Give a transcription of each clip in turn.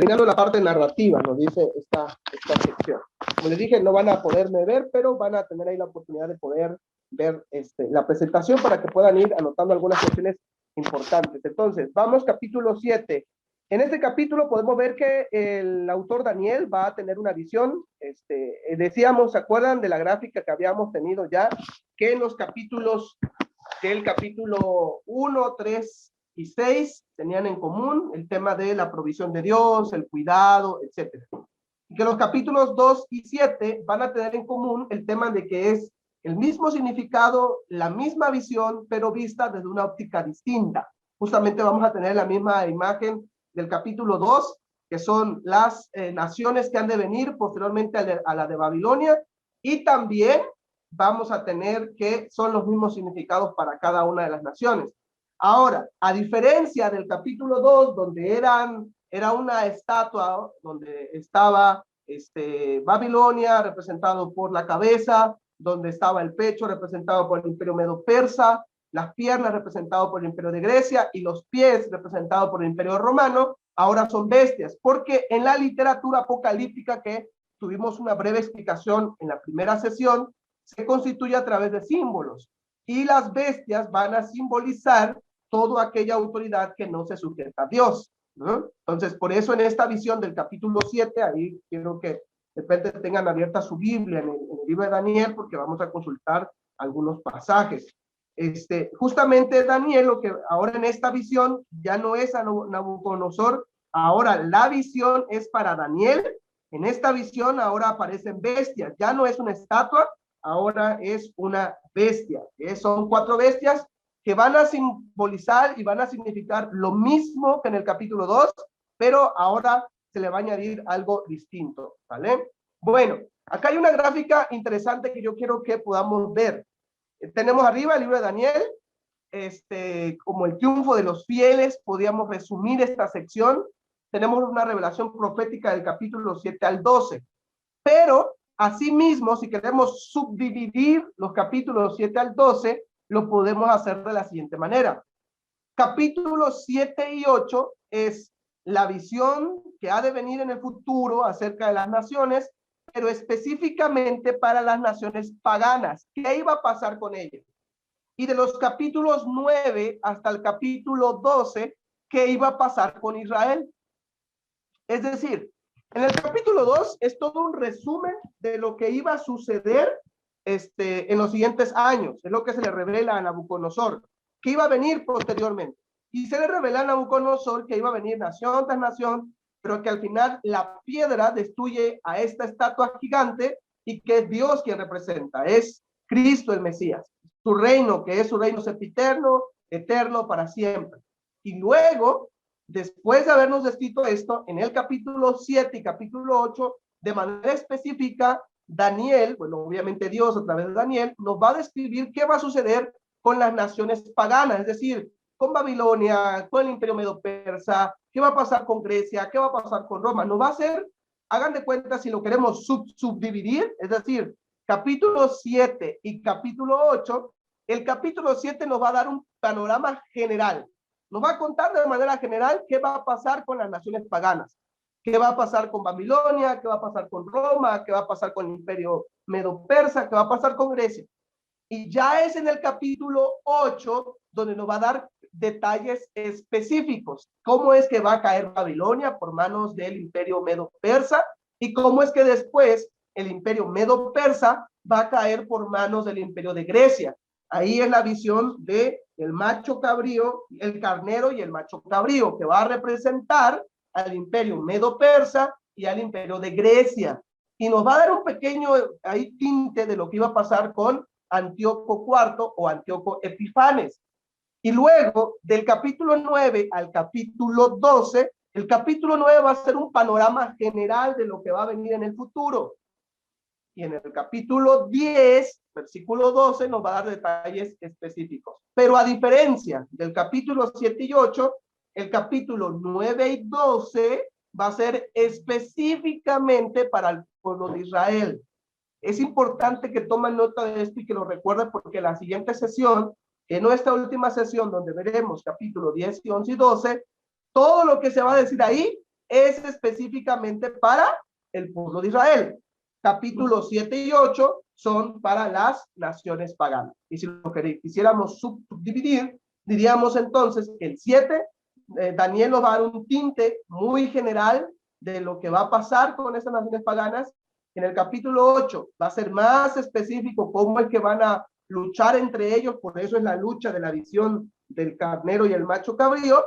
terminando la parte narrativa, nos dice esta sección. Como les dije, no van a poderme ver, pero van a tener ahí la oportunidad de poder ver la presentación para que puedan ir anotando algunas cuestiones importantes. Entonces, vamos capítulo 7. En este capítulo podemos ver que el autor Daniel va a tener una visión. Decíamos, ¿se acuerdan de la gráfica que habíamos tenido ya? Que en los capítulos, que el capítulo 1, 3 y 6 tenían en común el tema de la provisión de Dios, el cuidado, etc. Y que los capítulos 2 y 7 van a tener en común el tema de que es el mismo significado, la misma visión, pero vista desde una óptica distinta. Justamente vamos a tener la misma imagen del capítulo 2, que son las naciones que han de venir posteriormente a la de Babilonia, y también vamos a tener que son los mismos significados para cada una de las naciones. Ahora, a diferencia del capítulo 2, donde era una estatua donde estaba Babilonia representado por la cabeza, donde estaba el pecho representado por el imperio medo-persa, las piernas representadas por el imperio de Grecia y los pies representados por el imperio romano, ahora son bestias, porque en la literatura apocalíptica, que tuvimos una breve explicación en la primera sesión, se constituye a través de símbolos, y las bestias van a simbolizar toda aquella autoridad que no se sujeta a Dios, ¿no? Entonces, por eso en esta visión del capítulo 7, ahí quiero que de repente tengan abierta su Biblia en el libro de Daniel, porque vamos a consultar algunos pasajes. Justamente Daniel, lo que ahora en esta visión ya no es a Nabucodonosor, ahora la visión es para Daniel. En esta visión ahora aparecen bestias, ya no es una estatua, ahora es una bestia. Son 4 bestias que van a simbolizar y van a significar lo mismo que en el capítulo 2, pero ahora se le va a añadir algo distinto, ¿vale? Bueno, acá hay una gráfica interesante que yo quiero que podamos ver. Tenemos arriba el libro de Daniel, como el triunfo de los fieles, podríamos resumir esta sección. Tenemos una revelación profética del capítulo 7 al 12, pero asimismo, si queremos subdividir los capítulos 7 al 12, lo podemos hacer de la siguiente manera. Capítulos 7 y 8 es la visión que ha de venir en el futuro acerca de las naciones, pero específicamente para las naciones paganas. ¿Qué iba a pasar con ellas? Y de los capítulos 9 hasta el capítulo 12, ¿qué iba a pasar con Israel? Es decir, en el capítulo 2 es todo un resumen de lo que iba a suceder en los siguientes años. Es lo que se le revela a Nabucodonosor, que iba a venir posteriormente. Y se le revela a Nabucodonosor que iba a venir nación tras nación, pero que al final la piedra destruye a esta estatua gigante y que es Dios quien representa, es Cristo el Mesías. Su reino, que es su reino sempiterno, eterno para siempre. Y luego, después de habernos descrito esto, en el capítulo 7 y capítulo 8, de manera específica, Daniel, bueno, obviamente Dios a través de Daniel, nos va a describir qué va a suceder con las naciones paganas, es decir, con Babilonia, con el imperio medo-persa, qué va a pasar con Grecia, qué va a pasar con Roma. Nos va a hacer, hagan de cuenta si lo queremos subdividir, es decir, capítulo 7 y capítulo 8, el capítulo 7 nos va a dar un panorama general. Nos va a contar de manera general qué va a pasar con las naciones paganas. ¿Qué va a pasar con Babilonia? ¿Qué va a pasar con Roma? ¿Qué va a pasar con el imperio medo-persa? ¿Qué va a pasar con Grecia? Y ya es en el capítulo 8 donde nos va a dar detalles específicos. ¿Cómo es que va a caer Babilonia por manos del imperio medo-persa? Y cómo es que después el imperio medo-persa va a caer por manos del imperio de Grecia. Ahí es la visión de el macho cabrío, el carnero y el macho cabrío, que va a representar al imperio medo-persa y al imperio de Grecia. Y nos va a dar un pequeño ahí tinte de lo que iba a pasar con Antíoco IV o Antíoco Epifanes. Y luego, del capítulo 9 al capítulo 12, el capítulo 9 va a ser un panorama general de lo que va a venir en el futuro. Y en el capítulo 10, versículo 12, nos va a dar detalles específicos. Pero a diferencia del capítulo 7 y 8, el capítulo 9 y 12 va a ser específicamente para el pueblo de Israel. Es importante que tomen nota de esto y que lo recuerden, porque la siguiente sesión, en nuestra última sesión, donde veremos capítulo 10 y 11 y 12, todo lo que se va a decir ahí es específicamente para el pueblo de Israel. Capítulos 7 y 8 son para las naciones paganas. Y si lo quisiéramos subdividir, diríamos entonces que el 7, Daniel nos va a dar un tinte muy general de lo que va a pasar con esas naciones paganas. En el capítulo 8 va a ser más específico cómo es que van a luchar entre ellos, por eso es la lucha de la visión del carnero y el macho cabrío.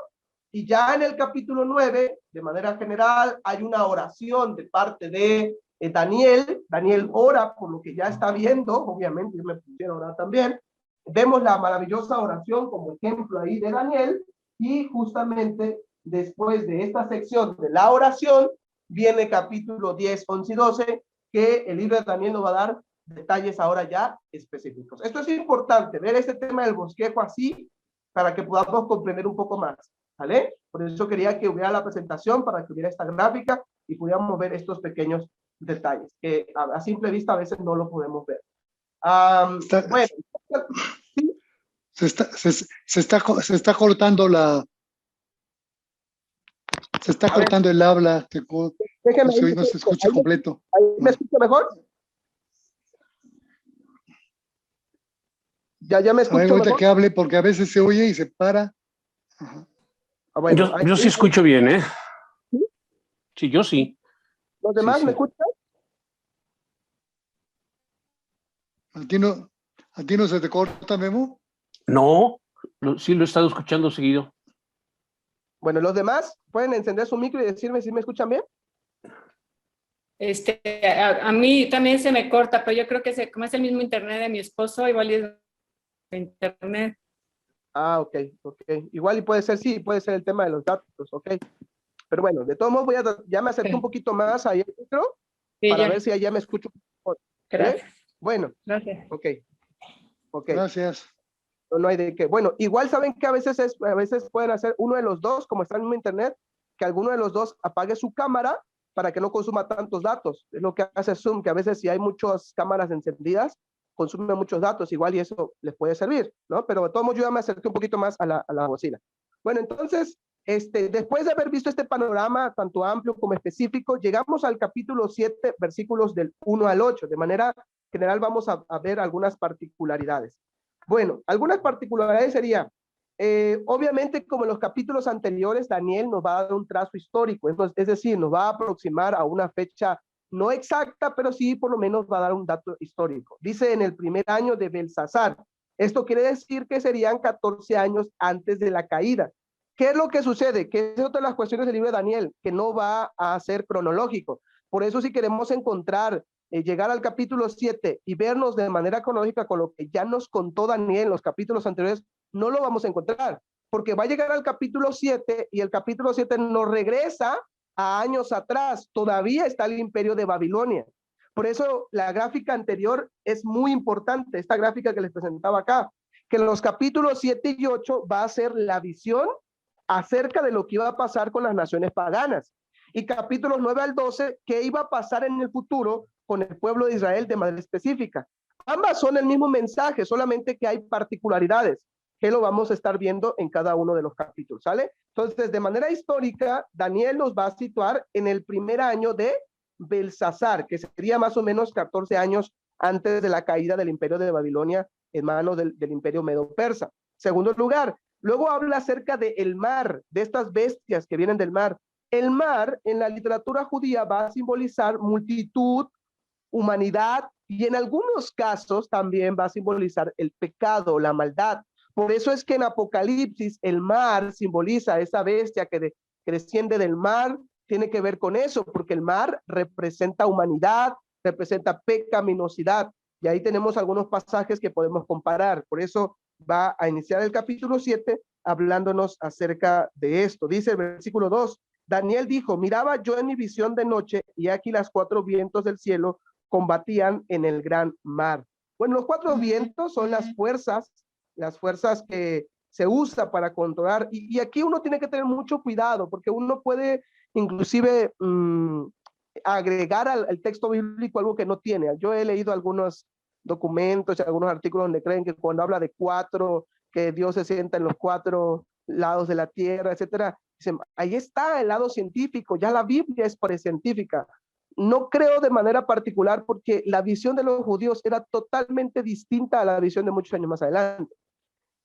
Y ya en el capítulo 9, de manera general, hay una oración de parte de Daniel. Daniel ora por lo que ya está viendo, obviamente yo me pusiera a orar también. Vemos la maravillosa oración como ejemplo ahí de Daniel, y justamente después de esta sección de la oración, viene capítulo 10, 11 y 12, que el libro de Daniel nos va a dar detalles ahora ya específicos. Esto es importante, ver este tema del bosquejo así, para que podamos comprender un poco más, ¿vale? Por eso quería que hubiera la presentación, para que hubiera esta gráfica y pudiéramos ver estos pequeños detalles, que a simple vista a veces no lo podemos ver. Bueno, ¿sí? Se está cortando cortando el habla, Déjeme, no se escucha completo. ¿Ahí me escucha mejor? ¿Ya me escucho ahorita mejor? que hable, porque a veces se oye y se para. Ajá. Bueno, yo sí escucho bien, ¿eh? ¿Sí? Sí, yo sí. ¿Los demás Sí. me escuchan? ¿A ti no se te corta, Memo? No, sí lo he estado escuchando seguido. Bueno, los demás pueden encender su micro y decirme si me escuchan bien. A mí también se me corta, pero yo creo que como es el mismo internet de mi esposo, igual es internet. Ah, ok. Igual y puede ser, sí, puede ser el tema de los datos, ok. Pero bueno, de todos modos ya me acerqué un poquito más ahí al micro, Sí, para ya. ver si allá me escucho mejor. Gracias. Bueno, Gracias. ok. Gracias. No hay de qué. Bueno, igual saben que a veces pueden hacer uno de los dos, como está en el mismo internet, que alguno de los dos apague su cámara para que no consuma tantos datos. Es lo que hace Zoom, que a veces si hay muchas cámaras encendidas, consume muchos datos, igual y eso les puede servir, ¿no? Pero de todos modos yo ya me acerqué un poquito más a la bocina. Bueno, entonces, después de haber visto este panorama tanto amplio como específico, llegamos al capítulo 7, versículos del 1 al 8. De manera general vamos a ver algunas particularidades. Bueno, algunas particularidades serían, obviamente como en los capítulos anteriores, Daniel nos va a dar un trazo histórico, es decir, nos va a aproximar a una fecha no exacta, pero sí por lo menos va a dar un dato histórico. Dice en el primer año de Belsasar. Esto quiere decir que serían 14 años antes de la caída. ¿Qué es lo que sucede? Que es otra de las cuestiones del libro de Daniel, que no va a ser cronológico. Por eso si queremos encontrar llegar al capítulo 7 y vernos de manera cronológica con lo que ya nos contó Daniel en los capítulos anteriores, no lo vamos a encontrar, porque va a llegar al capítulo 7 y el capítulo 7 nos regresa a años atrás. Todavía está el imperio de Babilonia. Por eso la gráfica anterior es muy importante, esta gráfica que les presentaba acá, que en los capítulos 7 y 8 va a ser la visión acerca de lo que iba a pasar con las naciones paganas. Y capítulos 9 al 12, qué iba a pasar en el futuro con el pueblo de Israel de manera específica. Ambas son el mismo mensaje, solamente que hay particularidades que lo vamos a estar viendo en cada uno de los capítulos, ¿sale? Entonces, de manera histórica, Daniel nos va a situar en el primer año de Belsasar, que sería más o menos 14 años antes de la caída del imperio de Babilonia en manos del imperio medo-persa. Segundo lugar, luego habla acerca del mar, de estas bestias que vienen del mar. El mar en la literatura judía va a simbolizar multitud, humanidad, y en algunos casos también va a simbolizar el pecado, la maldad. Por eso es que en Apocalipsis el mar simboliza esa bestia que desciende del mar, tiene que ver con eso, porque el mar representa humanidad, representa pecaminosidad, y ahí tenemos algunos pasajes que podemos comparar. Por eso va a iniciar el capítulo 7 hablándonos acerca de esto. Dice el versículo 2, Daniel dijo, miraba yo en mi visión de noche, y aquí las 4 vientos del cielo combatían en el gran mar. Bueno, los 4 vientos son las fuerzas que se usa para controlar, y aquí uno tiene que tener mucho cuidado, porque uno puede inclusive agregar al texto bíblico algo que no tiene. Yo he leído algunos documentos y algunos artículos donde creen que cuando habla de 4, que Dios se sienta en los 4 lados de la tierra, etcétera, dicen, ahí está el lado científico, ya la Biblia es precientífica. No creo de manera particular porque la visión de los judíos era totalmente distinta a la visión de muchos años más adelante.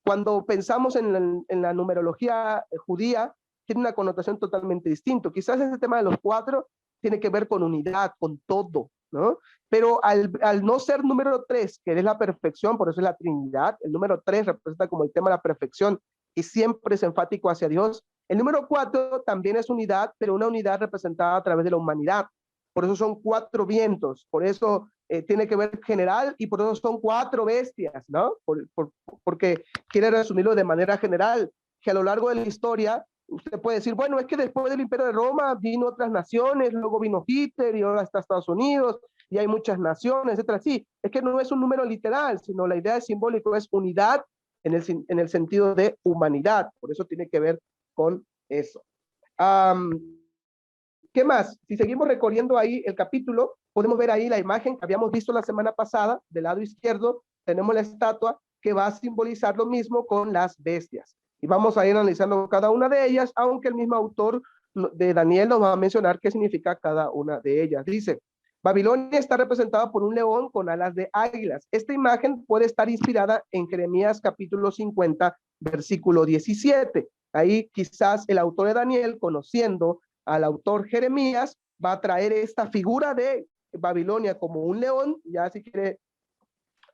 Cuando pensamos en la numerología judía, tiene una connotación totalmente distinta. Quizás ese tema de los 4 tiene que ver con unidad, con todo, ¿no? Pero al no ser número 3, que es la perfección, por eso es la Trinidad, el número 3 representa como el tema de la perfección y siempre es enfático hacia Dios. El número 4 también es unidad, pero una unidad representada a través de la humanidad. Por eso son 4 vientos, por eso tiene que ver general y por eso son 4 bestias, ¿no? Porque quiere resumirlo de manera general, que a lo largo de la historia usted puede decir, bueno, es que después del Imperio de Roma vino otras naciones, luego vino Hitler y ahora está Estados Unidos y hay muchas naciones, etcétera. Sí, es que no es un número literal, sino la idea de simbólico es unidad en el sentido de humanidad. Por eso tiene que ver con eso. ¿Qué más? Si seguimos recorriendo ahí el capítulo, podemos ver ahí la imagen que habíamos visto la semana pasada. Del lado izquierdo tenemos la estatua que va a simbolizar lo mismo con las bestias. Y vamos a ir analizando cada una de ellas, aunque el mismo autor de Daniel nos va a mencionar qué significa cada una de ellas. Dice, Babilonia está representada por un león con alas de águilas. Esta imagen puede estar inspirada en Jeremías capítulo 50, versículo 17. Ahí quizás el autor de Daniel, conociendo al autor Jeremías, va a traer esta figura de Babilonia como un león. Ya si quiere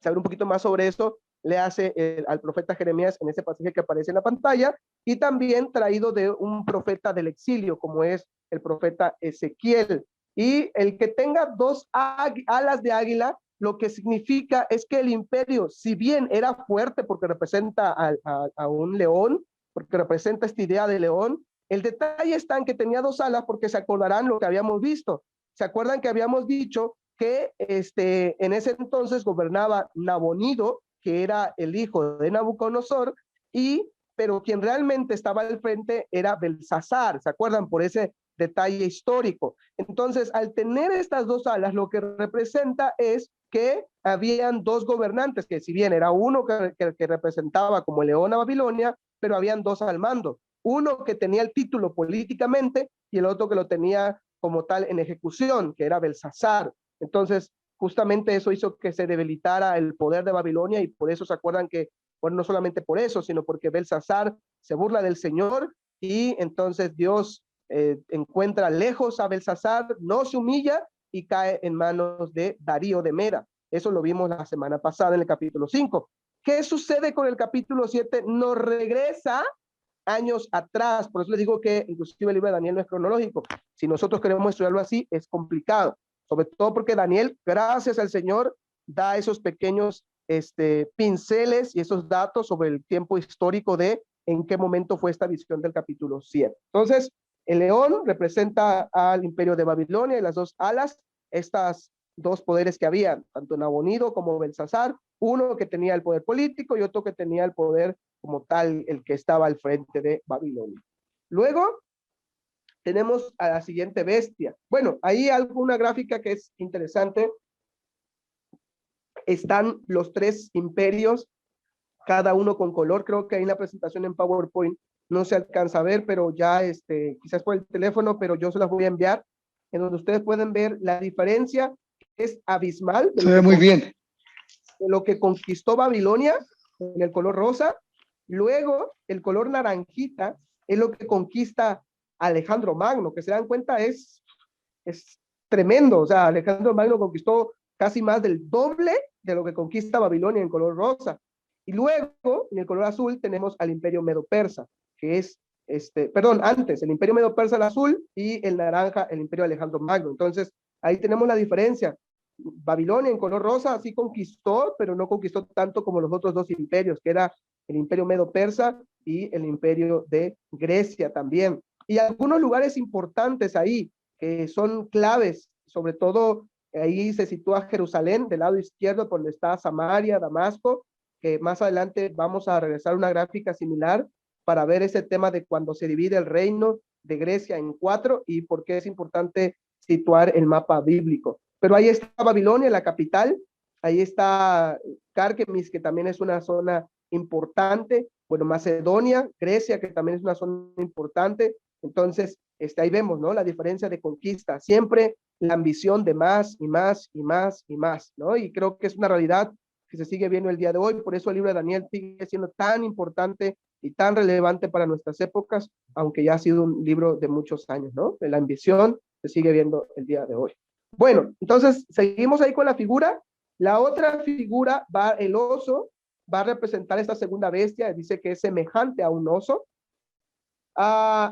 saber un poquito más sobre eso, le hace al profeta Jeremías en ese pasaje que aparece en la pantalla, y también traído de un profeta del exilio, como es el profeta Ezequiel. Y el que tenga 2 alas de águila, lo que significa es que el imperio, si bien era fuerte porque representa a un león, porque representa esta idea de león, el detalle está en que tenía 2 alas, porque se acordarán lo que habíamos visto. ¿Se acuerdan que habíamos dicho que en ese entonces gobernaba Nabonido, que era el hijo de Nabucodonosor, pero quien realmente estaba al frente era Belsasar? ¿Se acuerdan? Por ese detalle histórico. Entonces, al tener estas 2 alas, lo que representa es que habían 2 gobernantes, que si bien era uno que representaba como el león a Babilonia, pero habían 2 al mando. Uno que tenía el título políticamente y el otro que lo tenía como tal en ejecución, que era Belsasar. Entonces, justamente eso hizo que se debilitara el poder de Babilonia, y por eso se acuerdan que, bueno, no solamente por eso, sino porque Belsasar se burla del Señor, y entonces Dios encuentra lejos a Belsasar, no se humilla y cae en manos de Darío de Meda. Eso lo vimos la semana pasada en el capítulo 5. ¿Qué sucede con el capítulo 7? Nos regresa años atrás. Por eso les digo que inclusive el libro de Daniel no es cronológico. Si nosotros queremos estudiarlo así, es complicado, sobre todo porque Daniel, gracias al Señor, da esos pequeños pinceles y esos datos sobre el tiempo histórico de en qué momento fue esta visión del capítulo 7. Entonces, el león representa al imperio de Babilonia y las 2 alas, estas 2 poderes que había, tanto Nabonido como Belsasar, uno que tenía el poder político y otro que tenía el poder como tal, el que estaba al frente de Babilonia. Luego tenemos a la siguiente bestia. Bueno, ahí alguna gráfica que es interesante. Están los 3 imperios, cada uno con color. Creo que ahí en la presentación en PowerPoint no se alcanza a ver, pero ya quizás por el teléfono, pero yo se las voy a enviar, en donde ustedes pueden ver la diferencia. Es abismal. Se ve muy bien. De lo que conquistó Babilonia en el color rosa. Luego, el color naranjita es lo que conquista Alejandro Magno, que se dan cuenta es tremendo. O sea, Alejandro Magno conquistó casi más del doble de lo que conquista Babilonia en color rosa. Y luego, en el color azul, tenemos al Imperio Medo-Persa, que es, antes, el Imperio Medo-Persa el azul y el naranja, el Imperio Alejandro Magno. Entonces, ahí tenemos la diferencia. Babilonia en color rosa sí conquistó, pero no conquistó tanto como los otros 2 imperios, que era el Imperio Medo-Persa y el Imperio de Grecia también. Y algunos lugares importantes ahí, que son claves, sobre todo ahí se sitúa Jerusalén, del lado izquierdo, por donde está Samaria, Damasco, que más adelante vamos a regresar una gráfica similar para ver ese tema de cuando se divide el reino de Grecia en 4 y por qué es importante situar el mapa bíblico. Pero ahí está Babilonia, la capital. Ahí está Carquemis, que también es una zona importante. Bueno, Macedonia, Grecia, que también es una zona importante. Entonces, ahí vemos, ¿no? La diferencia de conquista. Siempre la ambición de más y más y más y más, ¿no? Y creo que es una realidad que se sigue viendo el día de hoy. Por eso el libro de Daniel sigue siendo tan importante y tan relevante para nuestras épocas, aunque ya ha sido un libro de muchos años, ¿no? La ambición se sigue viendo el día de hoy. Bueno, entonces seguimos ahí con la figura. La otra figura, el oso, va a representar esta segunda bestia. Dice que es semejante a un oso.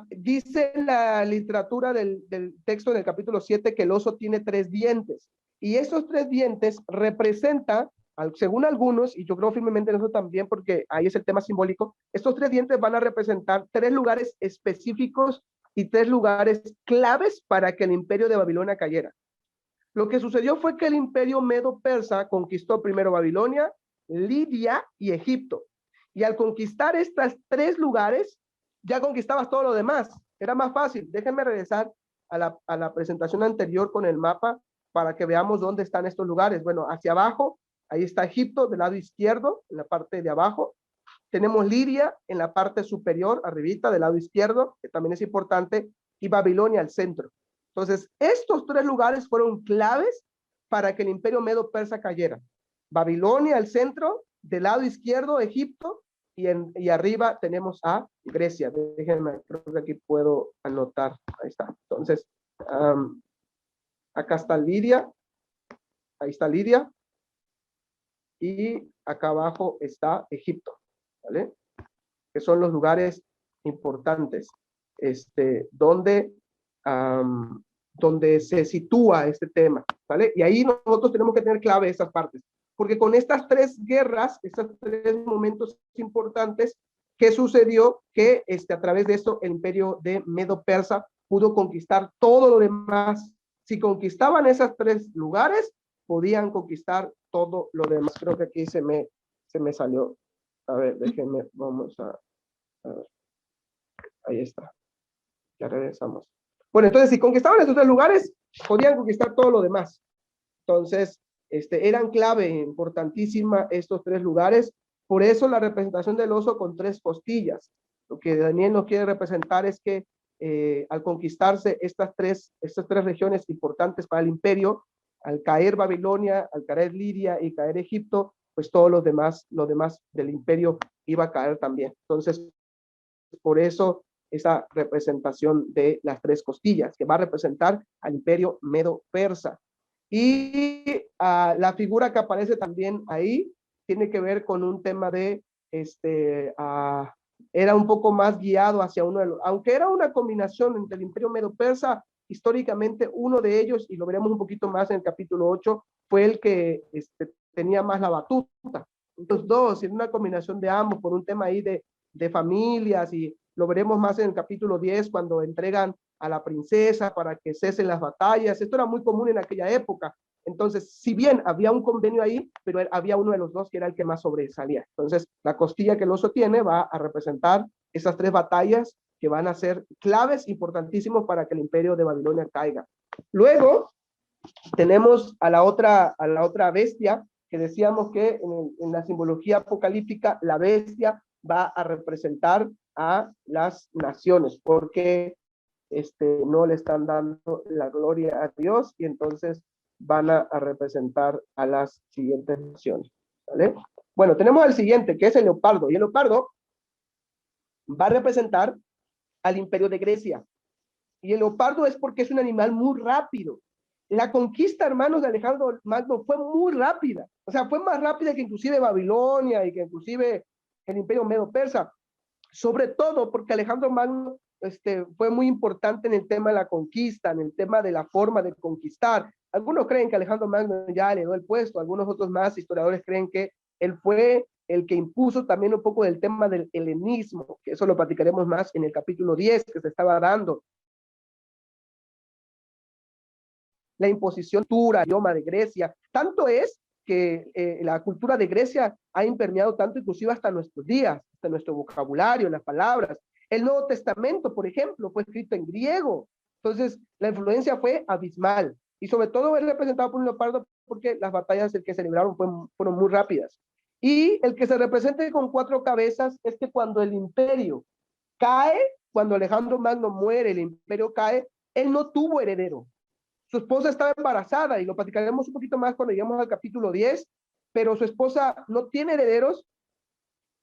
Dice la literatura del texto del capítulo 7 que el oso tiene 3 dientes. Y esos 3 dientes representan, según algunos, y yo creo firmemente en eso también porque ahí es el tema simbólico, estos 3 dientes van a representar 3 lugares específicos y 3 lugares claves para que el imperio de Babilonia cayera. Lo que sucedió fue que el imperio medo-persa conquistó primero Babilonia, Lidia y Egipto. Y al conquistar estos 3 lugares, ya conquistabas todo lo demás. Era más fácil. Déjenme regresar a la presentación anterior con el mapa para que veamos dónde están estos lugares. Bueno, hacia abajo, ahí está Egipto, del lado izquierdo, en la parte de abajo. Tenemos Lidia en la parte superior, arribita, del lado izquierdo, que también es importante, y Babilonia al centro. Entonces, estos 3 lugares fueron claves para que el imperio medo-persa cayera. Babilonia al centro, del lado izquierdo, Egipto, y arriba tenemos a Grecia. Déjenme, creo que aquí puedo anotar. Ahí está. Entonces, acá está Lidia. Ahí está Lidia. Y acá abajo está Egipto. ¿Vale? Que son los lugares importantes. Donde se sitúa este tema, ¿vale? Y ahí nosotros tenemos que tener clave estas partes, porque con estas 3 guerras, estos 3 momentos importantes, ¿qué sucedió? Que a través de esto el imperio de Medo-Persa pudo conquistar todo lo demás. Si conquistaban esos 3 lugares, podían conquistar todo lo demás. Creo que aquí se me salió. A ver, déjenme, vamos a ver. Ahí está. Ya regresamos. Bueno, entonces si conquistaban esos 3 lugares, podían conquistar todo lo demás. Entonces, eran clave, importantísima estos 3 lugares. Por eso la representación del oso con 3 costillas. Lo que Daniel nos quiere representar es que al conquistarse estas tres regiones importantes para el imperio, al caer Babilonia, al caer Lidia y caer Egipto, pues todo lo demás del imperio iba a caer también. Entonces, por eso esa representación de las 3 costillas, que va a representar al imperio medo-persa. Y la figura que aparece también ahí tiene que ver con un tema de, era un poco más guiado hacia uno de los, aunque era una combinación entre el imperio medo-persa, históricamente uno de ellos, y lo veremos un poquito más en el capítulo 8, fue el que tenía más la batuta. Los dos, en una combinación de ambos, por un tema ahí de familias, y lo veremos más en el capítulo 10, cuando entregan a la princesa para que cesen las batallas. Esto era muy común en aquella época. Entonces, si bien había un convenio ahí, pero había uno de los dos que era el que más sobresalía. Entonces, la costilla que el oso tiene va a representar esas 3 batallas que van a ser claves, importantísimos para que el imperio de Babilonia caiga. Luego, tenemos a la otra bestia, que decíamos que en la simbología apocalíptica, la bestia va a representar a las naciones, porque no le están dando la gloria a Dios, y entonces van a representar a las siguientes naciones, ¿vale? Bueno, tenemos al siguiente, que es el leopardo, y el leopardo va a representar al imperio de Grecia, y el leopardo es porque es un animal muy rápido. La conquista, hermanos, de Alejandro Magno fue muy rápida, o sea, fue más rápida que inclusive Babilonia y que inclusive el imperio medo-persa, sobre todo porque Alejandro Magno fue muy importante en el tema de la conquista, en el tema de la forma de conquistar. Algunos creen que Alejandro Magno ya le dio el puesto, algunos otros más historiadores creen que él fue el que impuso también un poco del tema del helenismo, que eso lo platicaremos más en el capítulo 10 que se estaba dando. La imposición dura, idioma de Grecia, tanto es que la cultura de Grecia ha impermeado tanto, inclusive hasta nuestros días, hasta nuestro vocabulario, las palabras. El Nuevo Testamento, por ejemplo, fue escrito en griego. Entonces, la influencia fue abismal. Y sobre todo es representado por un leopardo porque las batallas que se libraron fueron muy rápidas. Y el que se represente con 4 cabezas es que cuando el imperio cae, cuando Alejandro Magno muere, el imperio cae, él no tuvo heredero. Su esposa estaba embarazada y lo platicaremos un poquito más cuando lleguemos al capítulo 10, pero su esposa no tiene herederos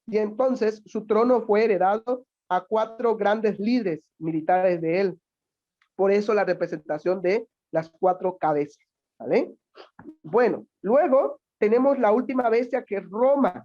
y entonces su trono fue heredado a 4 grandes líderes militares de él. Por eso la representación de las 4 cabezas, ¿vale? Bueno, luego tenemos la última bestia, que es Roma.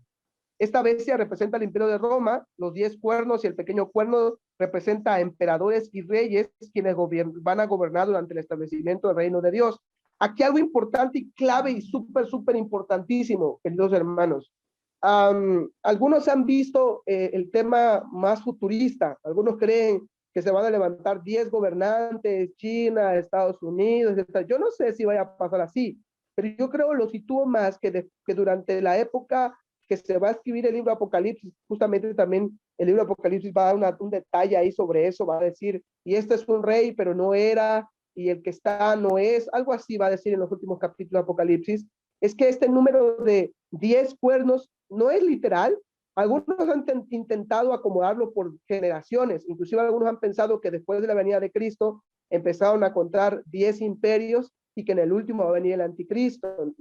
Esta bestia representa el imperio de Roma, los 10 cuernos y el pequeño cuerno representa a emperadores y reyes quienes van a gobernar durante el establecimiento del reino de Dios. Aquí algo importante y clave y súper importantísimo, queridos hermanos. Algunos han visto el tema más futurista. Algunos creen que se van a levantar 10 gobernantes, China, Estados Unidos, etc. Yo no sé si vaya a pasar así, pero yo creo, lo sitúo más que durante la época que se va a escribir el libro Apocalipsis, justamente también el libro Apocalipsis va a dar un detalle ahí sobre eso, va a decir, y este es un rey, pero no era, y el que está no es, algo así va a decir en los últimos capítulos de Apocalipsis. Es que este número de 10 cuernos no es literal. Algunos han intentado acomodarlo por generaciones, inclusive algunos han pensado que después de la venida de Cristo empezaron a contar 10 imperios y que en el último va a venir el anticristo.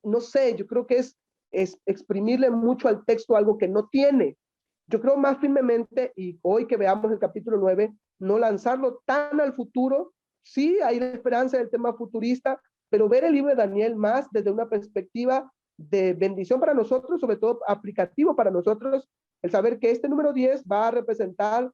No sé, yo creo que es exprimirle mucho al texto algo que no tiene. Yo creo más firmemente, y hoy que veamos el capítulo 9, no lanzarlo tan al futuro. Sí, hay esperanza del tema futurista, pero ver el libro de Daniel más desde una perspectiva de bendición para nosotros, sobre todo aplicativo para nosotros, el saber que este número 10 va a representar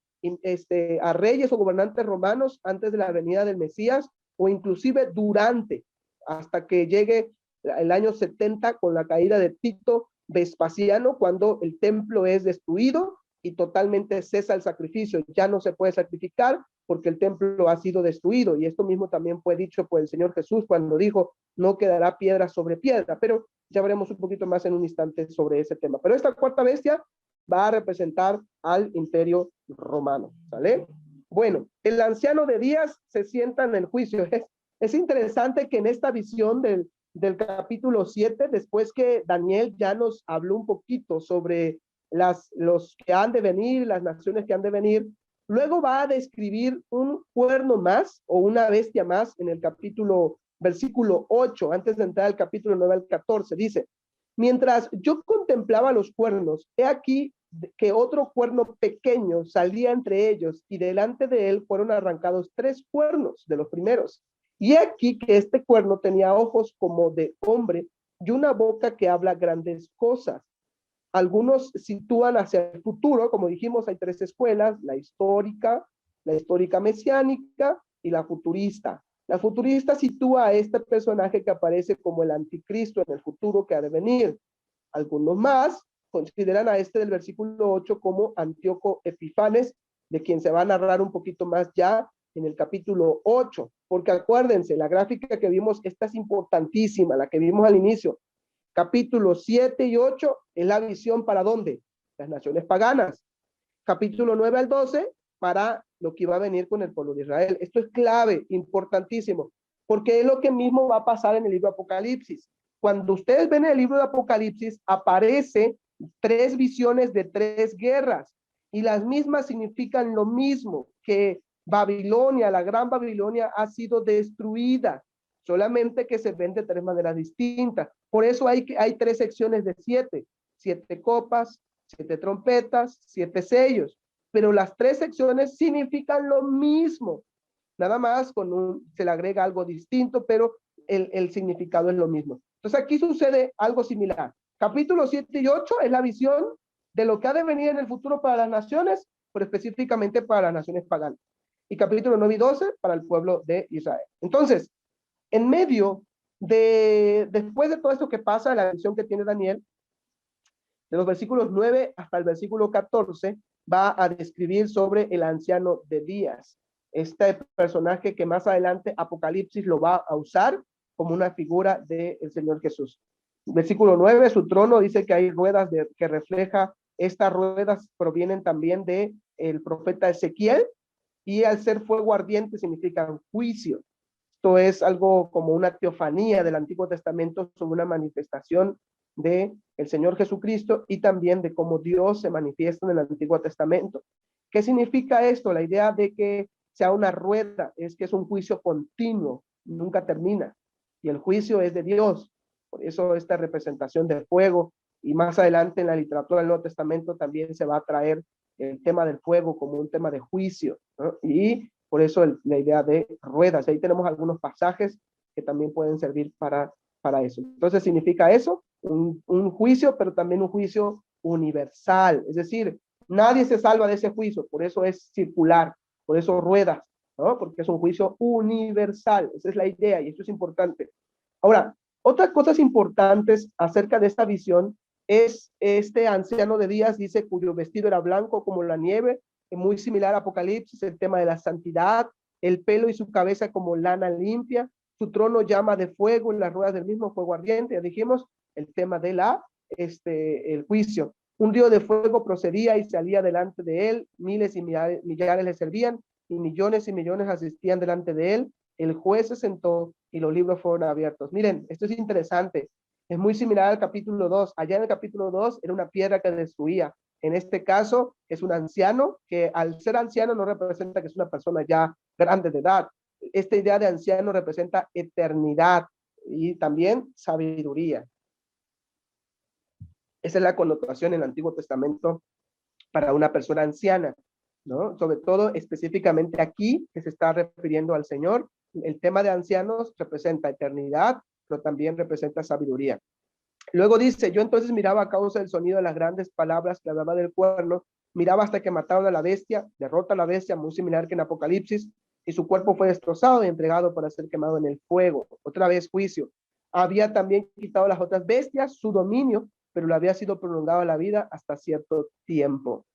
a reyes o gobernantes romanos antes de la venida del Mesías, o inclusive durante, hasta que llegue el año 70 con la caída de Tito Vespasiano, cuando el templo es destruido y totalmente cesa el sacrificio. Ya no se puede sacrificar porque el templo ha sido destruido, y esto mismo también fue dicho por el Señor Jesús cuando dijo, no quedará piedra sobre piedra, pero ya veremos un poquito más en un instante sobre ese tema. Pero esta 4ª bestia va a representar al imperio romano, ¿sale? Bueno, el anciano de días se sienta en el juicio. Es interesante que en esta visión del capítulo 7, después que Daniel ya nos habló un poquito sobre los que han de venir, las naciones que han de venir, luego va a describir un cuerno más o una bestia más en el versículo 8, antes de entrar al capítulo 9 al 14, dice, mientras yo contemplaba los cuernos, he aquí que otro cuerno pequeño salía entre ellos, y delante de él fueron arrancados 3 cuernos de los primeros. Y aquí que este cuerno tenía ojos como de hombre y una boca que habla grandes cosas. Algunos sitúan hacia el futuro, como dijimos, hay 3 escuelas, la histórica mesiánica y la futurista. La futurista sitúa a este personaje que aparece como el anticristo en el futuro que ha de venir. Algunos más consideran a este del versículo 8 como Antíoco Epifanes, de quien se va a narrar un poquito más ya en el capítulo 8, porque acuérdense, la gráfica que vimos, esta es importantísima, la que vimos al inicio. Capítulos 7 y 8 es la visión para ¿dónde? Las naciones paganas. Capítulo 9 al 12 para lo que iba a venir con el pueblo de Israel. Esto es clave, importantísimo, porque es lo que mismo va a pasar en el libro de Apocalipsis. Cuando ustedes ven el libro de Apocalipsis, aparece 3 visiones de 3 guerras, y las mismas significan lo mismo, que Babilonia, la gran Babilonia, ha sido destruida, solamente que se ven de 3 maneras distintas. Por eso hay 3 secciones de 7 copas, 7 trompetas, 7 sellos, pero las 3 secciones significan lo mismo, nada más se le agrega algo distinto, pero el significado es lo mismo. Entonces aquí sucede algo similar. Capítulos 7 y 8 es la visión de lo que ha de venir en el futuro para las naciones, pero específicamente para las naciones paganas. Y capítulo 9 y 12 para el pueblo de Israel. Entonces, en medio después de todo esto que pasa, la visión que tiene Daniel, de los versículos 9 hasta el versículo 14, va a describir sobre el anciano de días. Este personaje que más adelante Apocalipsis lo va a usar como una figura del Señor Jesús. Versículo 9, su trono dice que hay ruedas que refleja, estas ruedas provienen también de el profeta Ezequiel, y al ser fuego ardiente significa juicio. Esto es algo como una teofanía del Antiguo Testamento sobre una manifestación de el Señor Jesucristo, y también de cómo Dios se manifiesta en el Antiguo Testamento, ¿Qué significa esto? La idea de que sea una rueda es que es un juicio continuo, nunca termina. Y el juicio es de Dios. Por eso esta representación de fuego, y más adelante en la literatura del Nuevo Testamento también se va a traer el tema del fuego como un tema de juicio, ¿no? Y por eso la idea de ruedas. Ahí tenemos algunos pasajes que también pueden servir para eso. Entonces significa eso, un juicio, pero también un juicio universal. Es decir, nadie se salva de ese juicio, por eso es circular, por eso ruedas, ¿no? Porque es un juicio universal. Esa es la idea y esto es importante. Ahora, otras cosas importantes acerca de esta visión es este anciano de días, dice, cuyo vestido era blanco como la nieve, muy similar a Apocalipsis, el tema de la santidad, el pelo y su cabeza como lana limpia, su trono llama de fuego en las ruedas del mismo fuego ardiente, ya dijimos, el tema de el juicio. Un río de fuego procedía y salía delante de él, miles y millares le servían, y millones asistían delante de él. El juez se sentó y los libros fueron abiertos. Miren, esto es interesante. Es muy similar al capítulo 2. Allá en el capítulo 2 era una piedra que destruía. En este caso es un anciano que al ser anciano no representa que es una persona ya grande de edad. Esta idea de anciano representa eternidad y también sabiduría. Esa es la connotación en el Antiguo Testamento para una persona anciana, ¿no? Sobre todo específicamente aquí, que se está refiriendo al Señor. El tema de ancianos representa eternidad, pero también representa sabiduría. Luego dice, yo entonces miraba a causa del sonido de las grandes palabras que hablaba del cuerno, miraba hasta que mataron a la bestia, derrota a la bestia, muy similar que en Apocalipsis, y su cuerpo fue destrozado y entregado para ser quemado en el fuego. Otra vez juicio. Había también quitado las otras bestias, su dominio, pero le había sido prolongado la vida hasta cierto tiempo.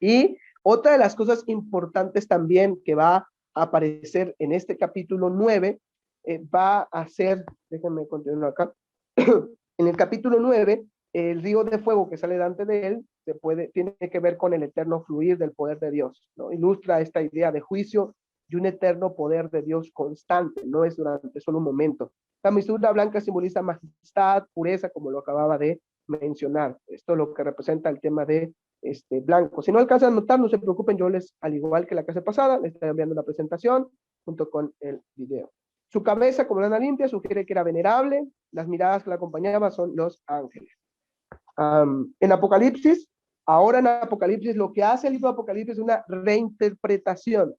Y otra de las cosas importantes también que va a aparecer en este capítulo 9, va a ser, déjenme continuar acá, en el capítulo 9, el río de fuego que sale delante de él tiene que ver con el eterno fluir del poder de Dios, ¿no? Ilustra esta idea de juicio y un eterno poder de Dios constante, no es durante solo un momento. La mistura blanca simboliza majestad, pureza, como lo acababa de mencionar. Esto es lo que representa el tema de blanco. Si no alcanzan a notar, no se preocupen, yo al igual que la clase pasada, les estoy enviando una presentación junto con el video. Su cabeza, como lana limpia, sugiere que era venerable. Las miradas que la acompañaban son los ángeles. En Apocalipsis, ahora en Apocalipsis, lo que hace el libro de Apocalipsis es una reinterpretación.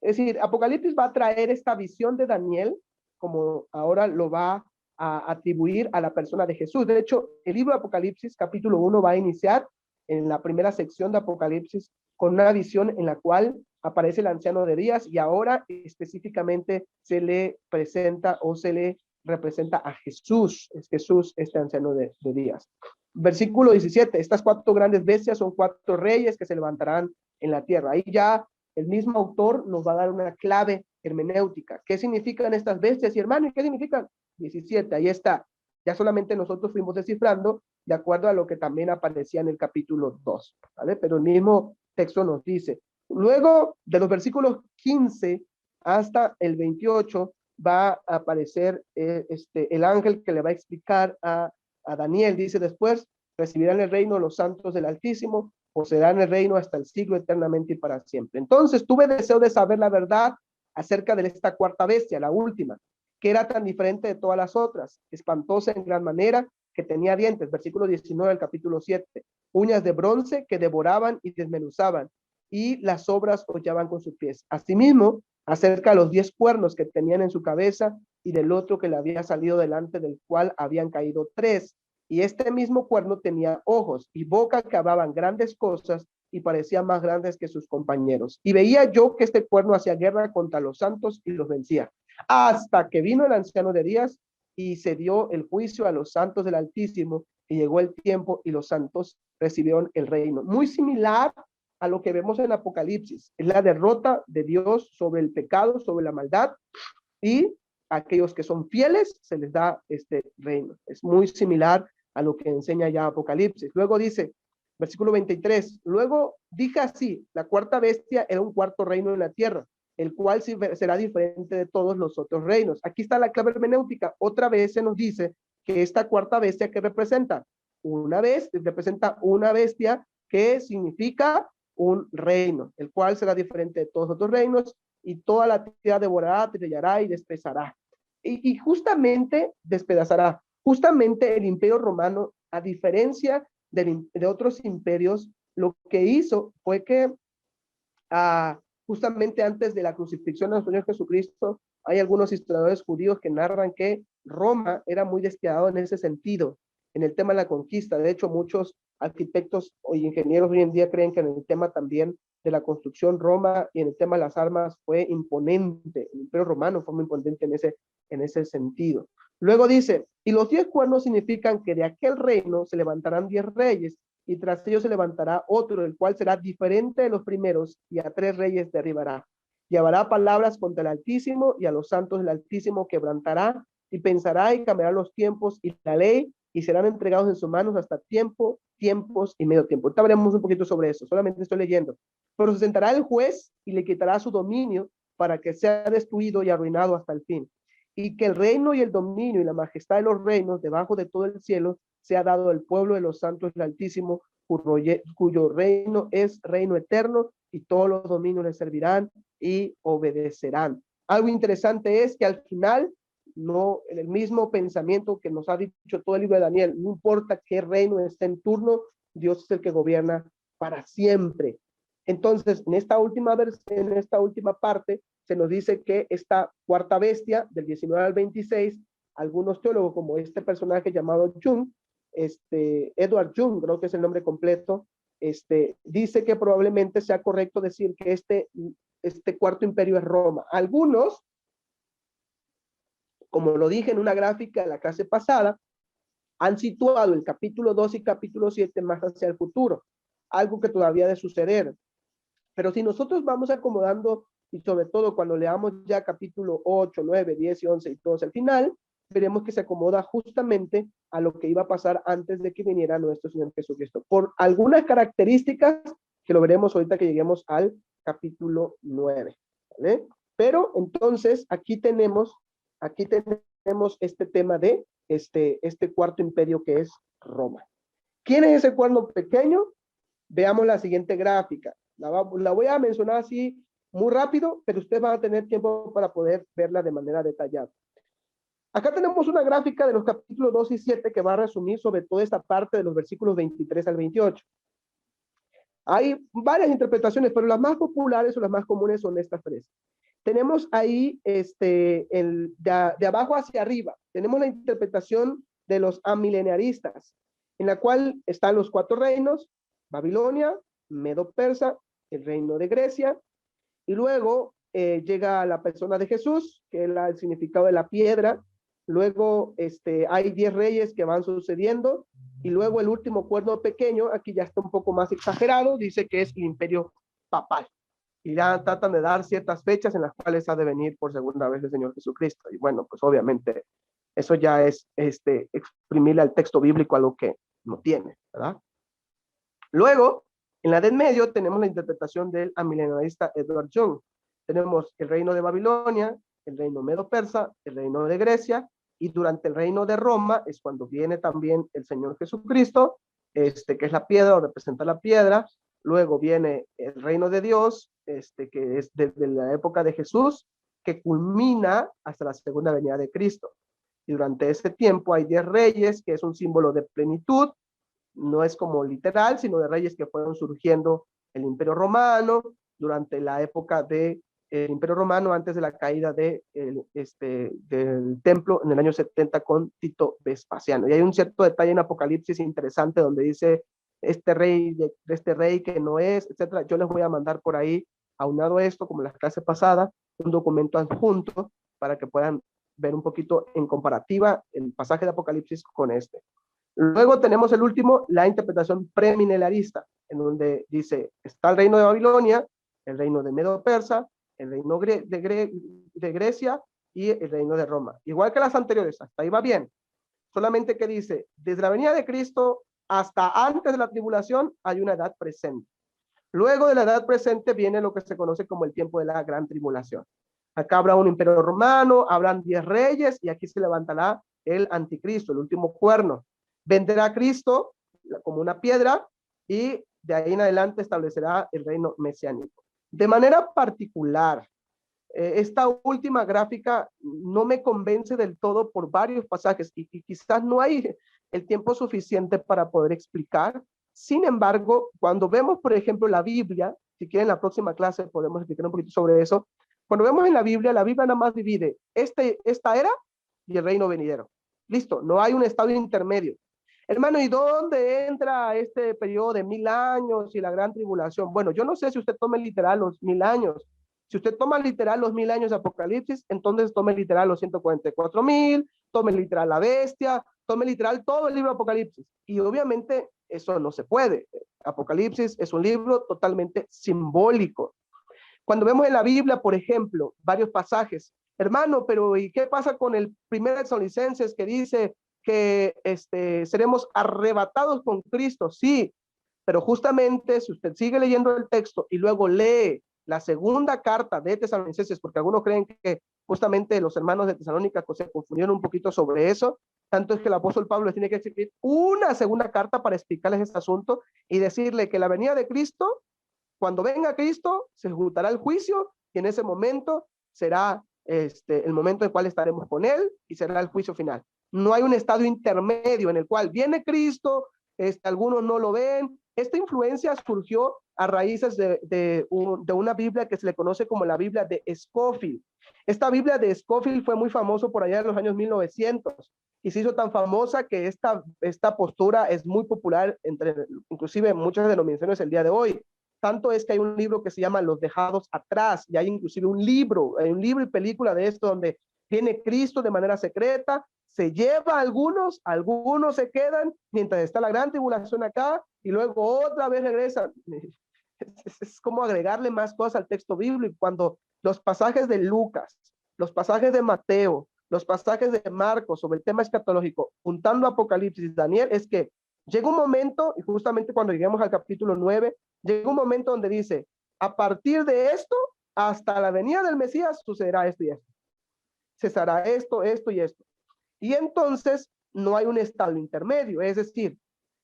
Es decir, Apocalipsis va a traer esta visión de Daniel, como ahora lo va a atribuir a la persona de Jesús. De hecho, el libro de Apocalipsis, capítulo 1, va a iniciar en la primera sección de Apocalipsis con una visión en la cual aparece el anciano de días y ahora específicamente se le presenta o se le representa a Jesús. Es Jesús, este anciano de días. Versículo 17, estas 4 grandes bestias son 4 reyes que se levantarán en la tierra. Ahí ya el mismo autor nos va a dar una clave hermenéutica. ¿Qué significan estas bestias? Y hermano, ¿qué significan? 17, ahí está. Ya solamente nosotros fuimos descifrando de acuerdo a lo que también aparecía en el capítulo 2, ¿vale? Pero el mismo texto nos dice. Luego, de los versículos 15 hasta el 28, va a aparecer el ángel que le va a explicar a Daniel. Dice, después recibirán el reino los santos del Altísimo, poseerán el reino hasta el siglo eternamente y para siempre. Entonces tuve deseo de saber la verdad acerca de esta 4ª bestia, la última, que era tan diferente de todas las otras, espantosa en gran manera, que tenía dientes, versículo 19 del capítulo 7, uñas de bronce que devoraban y desmenuzaban, y las obras hollaban con sus pies. Asimismo, acerca de los 10 cuernos que tenían en su cabeza, y del otro que le había salido delante, del cual habían caído 3, y este mismo cuerno tenía ojos y boca que hablaban grandes cosas, y parecían más grandes que sus compañeros. Y veía yo que este cuerno hacía guerra contra los santos y los vencía, hasta que vino el anciano de días y se dio el juicio a los santos del Altísimo, y llegó el tiempo y los santos recibieron el reino. Muy similar a lo que vemos en Apocalipsis. Es la derrota de Dios sobre el pecado, sobre la maldad, y a aquellos que son fieles se les da este reino. Es muy similar a lo que enseña ya Apocalipsis. Luego dice, versículo 23, luego dije así, la 4ª bestia era un 4º reino en la tierra, el cual será diferente de todos los otros reinos. Aquí está la clave hermenéutica. Otra vez se nos dice que esta 4ª bestia, ¿qué representa? Representa una bestia que significa un reino, el cual será diferente de todos los otros reinos, y toda la tierra devorará, trillará y despezará. Y justamente despedazará. Justamente el imperio romano, a diferencia de otros imperios, lo que hizo fue que justamente antes de la crucifixión del Señor Jesucristo, hay algunos historiadores judíos que narran que Roma era muy despiadado en ese sentido, en el tema de la conquista. De hecho, muchos arquitectos o ingenieros hoy en día creen que en el tema también de la construcción, Roma, y en el tema de las armas fue imponente. El imperio romano fue muy imponente en ese sentido. Luego dice, y los 10 cuernos significan que de aquel reino se levantarán 10 reyes, y tras ellos se levantará otro, el cual será diferente de los primeros, y a 3 reyes derribará. Llevará palabras contra el Altísimo, y a los santos del Altísimo quebrantará, y pensará y cambiará los tiempos y la ley, y serán entregados en sus manos hasta tiempos y medio tiempo. Ahorita veremos un poquito sobre eso, solamente estoy leyendo. Pero se sentará el juez y le quitará su dominio para que sea destruido y arruinado hasta el fin. Y que el reino y el dominio y la majestad de los reinos debajo de todo el cielo sea dado al pueblo de los santos del Altísimo, cuyo reino es reino eterno, y todos los dominios le servirán y obedecerán. Algo interesante es que al final, no, en el mismo pensamiento que nos ha dicho todo el libro de Daniel, no importa qué reino esté en turno, Dios es el que gobierna para siempre. Entonces, en esta última parte, se nos dice que esta cuarta bestia, del 19 al 26, algunos teólogos, como este personaje llamado Jung, Edward Jung, creo que es el nombre completo, dice que probablemente sea correcto decir que este cuarto imperio es Roma. Algunos, como lo dije en una gráfica de la clase pasada, han situado el capítulo 2 y capítulo 7 más hacia el futuro, algo que todavía debe suceder. Pero si nosotros vamos acomodando, y sobre todo cuando leamos ya capítulo 8, 9, 10 y 11 y todos al final, veremos que se acomoda justamente a lo que iba a pasar antes de que viniera nuestro Señor Jesucristo, por algunas características que lo veremos ahorita que lleguemos al capítulo 9, ¿vale? Pero entonces aquí tenemos este tema de este cuarto imperio que es Roma. ¿Quién es ese cuerno pequeño? Veamos la siguiente gráfica. La voy a mencionar así muy rápido, pero ustedes van a tener tiempo para poder verla de manera detallada. Acá tenemos una gráfica de los capítulos 2 y 7 que va a resumir sobre toda esta parte de los versículos 23 al 28. Hay varias interpretaciones, pero las más populares o las más comunes son estas tres. Tenemos ahí, de abajo hacia arriba, tenemos la interpretación de los amileniaristas, en la cual están los 4 reinos: Babilonia, Medo-Persa, el reino de Grecia, y luego llega la persona de Jesús, que es el significado de la piedra. Luego hay 10 reyes que van sucediendo, y luego el último cuerno pequeño, aquí ya está un poco más exagerado, dice que es el imperio papal. Y ya tratan de dar ciertas fechas en las cuales ha de venir por segunda vez el Señor Jesucristo. Y bueno, pues obviamente eso ya es exprimirle al texto bíblico algo que no tiene, ¿verdad? Luego, en la Edad Medio tenemos la interpretación del amilenialista Edward Jung. Tenemos el reino de Babilonia, el reino medo-persa, el reino de Grecia, y durante el reino de Roma es cuando viene también el Señor Jesucristo, que es la piedra, o representa la piedra. Luego viene el reino de Dios, que es desde la época de Jesús, que culmina hasta la segunda venida de Cristo. Y durante ese tiempo hay 10 reyes, que es un símbolo de plenitud. No es como literal, sino de reyes que fueron surgiendo el Imperio Romano durante la época del Imperio Romano, antes de la caída del templo en el año 70 con Tito Vespasiano. Y hay un cierto detalle en Apocalipsis interesante donde dice este rey que no es, etcétera. Yo les voy a mandar por ahí, aunado a esto, como en la clase pasada, un documento adjunto para que puedan ver un poquito en comparativa el pasaje de Apocalipsis con este. Luego tenemos el último, la interpretación premillenarista, en donde dice, está el reino de Babilonia, el reino de Medo-Persa, el reino de Grecia y el reino de Roma. Igual que las anteriores, hasta ahí va bien. Solamente que dice, desde la venida de Cristo hasta antes de la tribulación hay una edad presente. Luego de la edad presente viene lo que se conoce como el tiempo de la gran tribulación. Acá habrá un imperio romano, habrán 10 reyes, y aquí se levantará el anticristo, el último cuerno. Vendrá Cristo como una piedra, y de ahí en adelante establecerá el reino mesiánico. De manera particular, esta última gráfica no me convence del todo por varios pasajes y quizás no hay el tiempo suficiente para poder explicar. Sin embargo, cuando vemos, por ejemplo, la Biblia, si quieren en la próxima clase podemos explicar un poquito sobre eso. Cuando vemos en la Biblia nada más divide esta era y el reino venidero. Listo, no hay un estado intermedio. Hermano, ¿y dónde entra este periodo de 1000 años y la gran tribulación? Bueno, yo no sé si usted tome literal los 1000 años. Si usted toma literal los 1000 años de Apocalipsis, entonces tome literal los 144,000, tome literal la bestia, tome literal todo el libro de Apocalipsis. Y obviamente eso no se puede. Apocalipsis es un libro totalmente simbólico. Cuando vemos en la Biblia, por ejemplo, varios pasajes, hermano, pero ¿y qué pasa con el 1 Tesalonicenses que dice que seremos arrebatados con Cristo? Sí, pero justamente si usted sigue leyendo el texto y luego lee la segunda carta de Tesalonicenses, porque algunos creen que justamente los hermanos de Tesalónica se confundieron un poquito sobre eso, tanto es que el apóstol Pablo les tiene que escribir una segunda carta para explicarles este asunto y decirle que la venida de Cristo, cuando venga Cristo, se ejecutará el juicio y en ese momento será el momento en el cual estaremos con él y será el juicio final. No hay un estado intermedio en el cual viene Cristo, algunos no lo ven. Esta influencia surgió a raíces de una Biblia que se le conoce como la Biblia de Scofield. Esta Biblia de Scofield fue muy famoso por allá en los años 1900 y se hizo tan famosa que esta postura es muy popular entre inclusive muchas denominaciones el día de hoy. Tanto es que hay un libro que se llama Los Dejados Atrás y hay inclusive un libro y película de esto donde viene Cristo de manera secreta, se lleva a algunos se quedan mientras está la gran tribulación acá y luego otra vez regresan. Es como agregarle más cosas al texto bíblico cuando los pasajes de Lucas, los pasajes de Mateo, los pasajes de Marcos sobre el tema escatológico, juntando Apocalipsis y Daniel, es que llega un momento, y justamente cuando lleguemos al capítulo 9, llega un momento donde dice, a partir de esto, hasta la venida del Mesías, sucederá esto y esto. Cesará esto, esto y esto. Y entonces no hay un estado intermedio, es decir,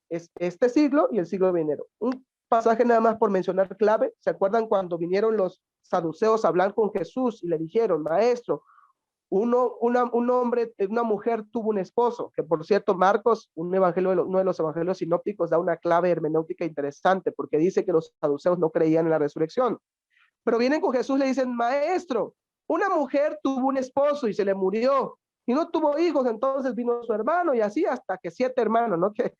es este siglo y el siglo venidero. Un pasaje nada más por mencionar clave, ¿se acuerdan cuando vinieron los saduceos a hablar con Jesús y le dijeron, maestro, una mujer tuvo un esposo, que por cierto Marcos, uno de los evangelios sinópticos da una clave hermenéutica interesante, porque dice que los saduceos no creían en la resurrección, pero vienen con Jesús y le dicen, maestro, una mujer tuvo un esposo y se le murió, y no tuvo hijos, entonces vino su hermano, y así hasta que 7 hermanos, ¿no? Qué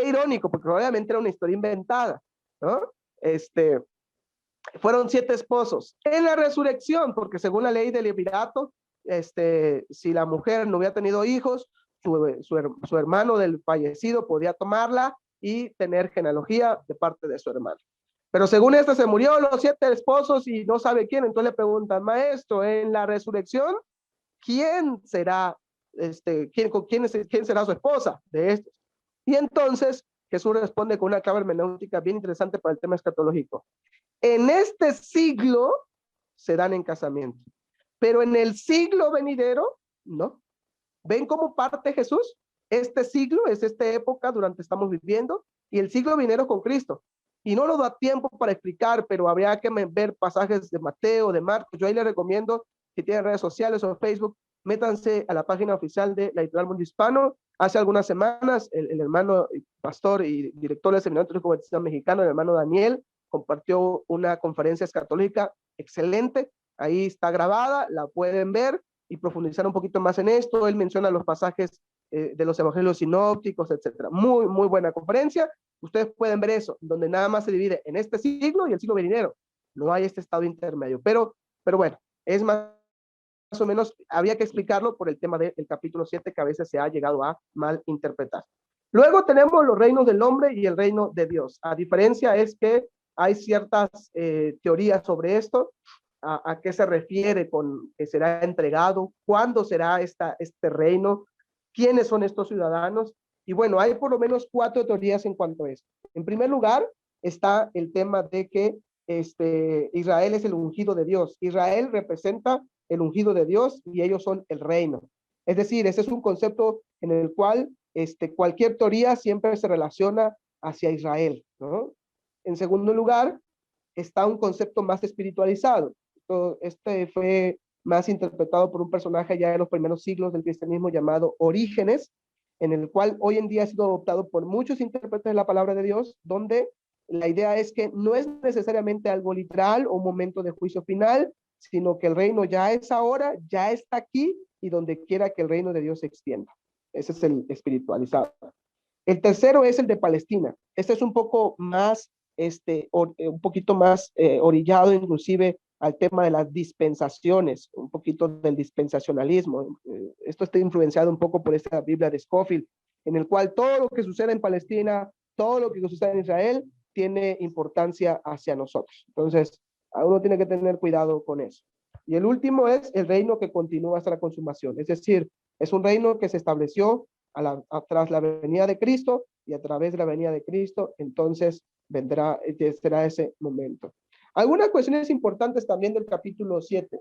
irónico, porque obviamente era una historia inventada, ¿no? Fueron 7 esposos. En la resurrección, porque según la ley del Levirato, si la mujer no hubiera tenido hijos, su hermano del fallecido podía tomarla y tener genealogía de parte de su hermano. Pero según se murió los 7 esposos y no sabe quién, entonces le preguntan, maestro, en la resurrección, ¿quién será, quién será su esposa de estos? Y entonces Jesús responde con una clave hermenéutica bien interesante para el tema escatológico. En este siglo se dan en casamiento, pero en el siglo venidero, no. ¿Ven cómo parte Jesús? Este siglo es esta época durante estamos viviendo y el siglo venidero con Cristo. Y no nos da tiempo para explicar, pero habría que ver pasajes de Mateo, de Marcos. Yo ahí les recomiendo, si tienen redes sociales o Facebook, métanse a la página oficial de la Editorial Mundo Hispano. Hace algunas semanas, el hermano pastor y director del Seminario Teológico Bautista Mexicano, el hermano Daniel, compartió una conferencia escatológica excelente. Ahí está grabada, la pueden ver y profundizar un poquito más en esto. Él menciona los pasajes de los evangelios sinópticos, etcétera. Muy, muy buena conferencia. Ustedes pueden ver eso, donde nada más se divide en este siglo y el siglo venidero. No hay este estado intermedio. Pero bueno, es más o menos, había que explicarlo por el tema del capítulo 7, que a veces se ha llegado a mal interpretar. Luego tenemos los reinos del hombre y el reino de Dios. A diferencia es que hay ciertas teorías sobre esto, a qué se refiere con que será entregado, cuándo será este reino, quiénes son estos ciudadanos. Y bueno, hay por lo menos 4 teorías en cuanto a esto. En primer lugar, está el tema de que Israel es el ungido de Dios. Israel representa el ungido de Dios y ellos son el reino. Es decir, ese es un concepto en el cual cualquier teoría siempre se relaciona hacia Israel, ¿no? En segundo lugar, está un concepto más espiritualizado. Este fue más interpretado por un personaje ya de los primeros siglos del cristianismo llamado Orígenes, en el cual hoy en día ha sido adoptado por muchos intérpretes de la palabra de Dios, donde la idea es que no es necesariamente algo literal o un momento de juicio final, sino que el reino ya es ahora, ya está aquí, y donde quiera que el reino de Dios se extienda. Ese es el espiritualizado. El tercero es el de Palestina. Este es un poco más, un poquito más orillado inclusive al tema de las dispensaciones, un poquito del dispensacionalismo. Esto está influenciado un poco por esta Biblia de Scofield, en el cual todo lo que sucede en Palestina, todo lo que sucede en Israel, tiene importancia hacia nosotros. Entonces, uno tiene que tener cuidado con eso. Y el último es el reino que continúa hasta la consumación. Es decir, es un reino que se estableció tras la venida de Cristo, y a través de la venida de Cristo, entonces será ese momento. Algunas cuestiones importantes también del capítulo 7.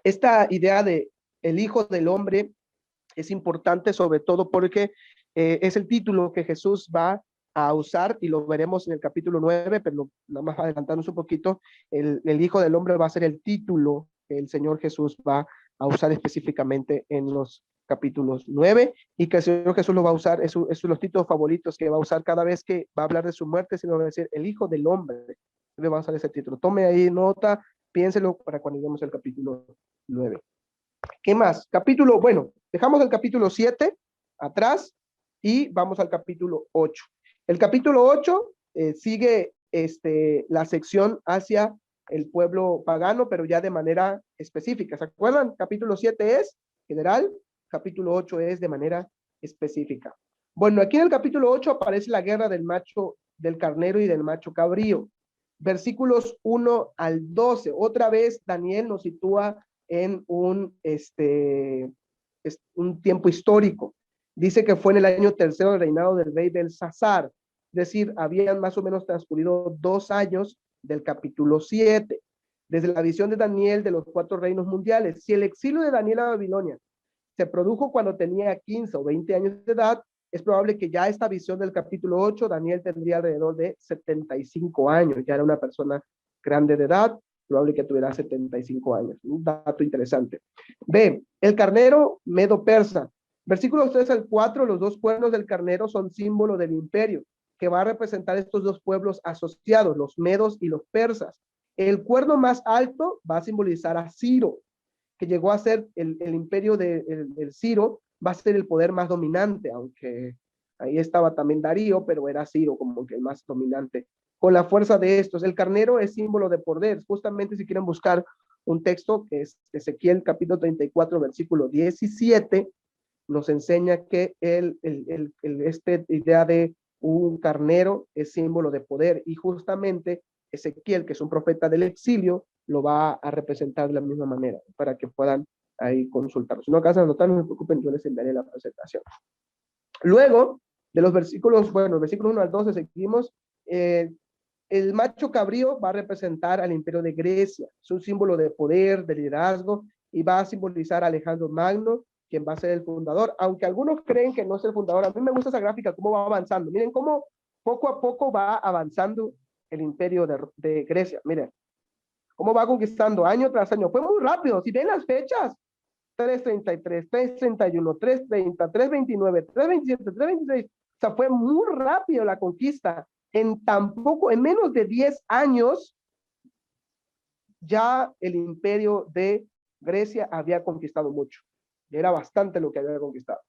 Esta idea de el Hijo del Hombre es importante, sobre todo porque es el título que Jesús va a usar, y lo veremos en el capítulo 9, pero nada más adelantarnos un poquito, el Hijo del Hombre va a ser el título que el Señor Jesús va a usar específicamente en los capítulos 9, y que el Señor Jesús lo va a usar, es los títulos favoritos que va a usar cada vez que va a hablar de su muerte, sino va a decir el Hijo del Hombre, le va a usar ese título. Tome ahí nota, piénselo para cuando lleguemos al capítulo 9. ¿Qué más? Bueno, dejamos el capítulo 7 atrás y vamos al capítulo 8. El capítulo 8 sigue la sección hacia el pueblo pagano, pero ya de manera específica. ¿Se acuerdan? Capítulo 7 es general, capítulo 8 es de manera específica. Bueno, aquí en el capítulo 8 aparece la guerra del carnero y del macho cabrío. Versículos 1 al 12. Otra vez Daniel nos sitúa en un tiempo histórico. Dice que fue en el año tercero del reinado del rey Belsasar. Es decir, habían más o menos transcurrido 2 años del capítulo 7. Desde la visión de Daniel de los 4 reinos mundiales. Si el exilio de Daniel a Babilonia se produjo cuando tenía 15 o 20 años de edad, es probable que ya esta visión del capítulo 8, Daniel tendría alrededor de 75 años. Ya era una persona grande de edad, probable que tuviera 75 años. Un dato interesante. B, el carnero medo-persa. Versículos 3 al 4, los 2 cuernos del carnero son símbolo del imperio, que va a representar estos 2 pueblos asociados, los medos y los persas. El cuerno más alto va a simbolizar a Ciro, que llegó a ser el imperio del Ciro, va a ser el poder más dominante, aunque ahí estaba también Darío, pero era Ciro como que el más dominante. Con la fuerza de estos, el carnero es símbolo de poder. Justamente si quieren buscar un texto que es Ezequiel capítulo 34, versículo 17, nos enseña que esta idea de un carnero es símbolo de poder, y justamente Ezequiel, que es un profeta del exilio, lo va a representar de la misma manera, para que puedan ahí consultarlo. Si no alcanzan a anotar, no se preocupen, yo les enviaré la presentación. Luego, de los versículos, versículos 1 al 12, seguimos. El macho cabrío va a representar al imperio de Grecia, es un símbolo de poder, de liderazgo, y va a simbolizar a Alejandro Magno, quien va a ser el fundador, aunque algunos creen que no es el fundador. A mí me gusta esa gráfica, cómo va avanzando. Miren cómo poco a poco va avanzando el imperio de Grecia. Miren cómo va conquistando año tras año. Fue muy rápido. Si ven las fechas, 333, 331, 330, 329, 327, 326. O sea, fue muy rápido la conquista. En menos de 10 años, ya el imperio de Grecia había conquistado mucho. Era bastante lo que había conquistado.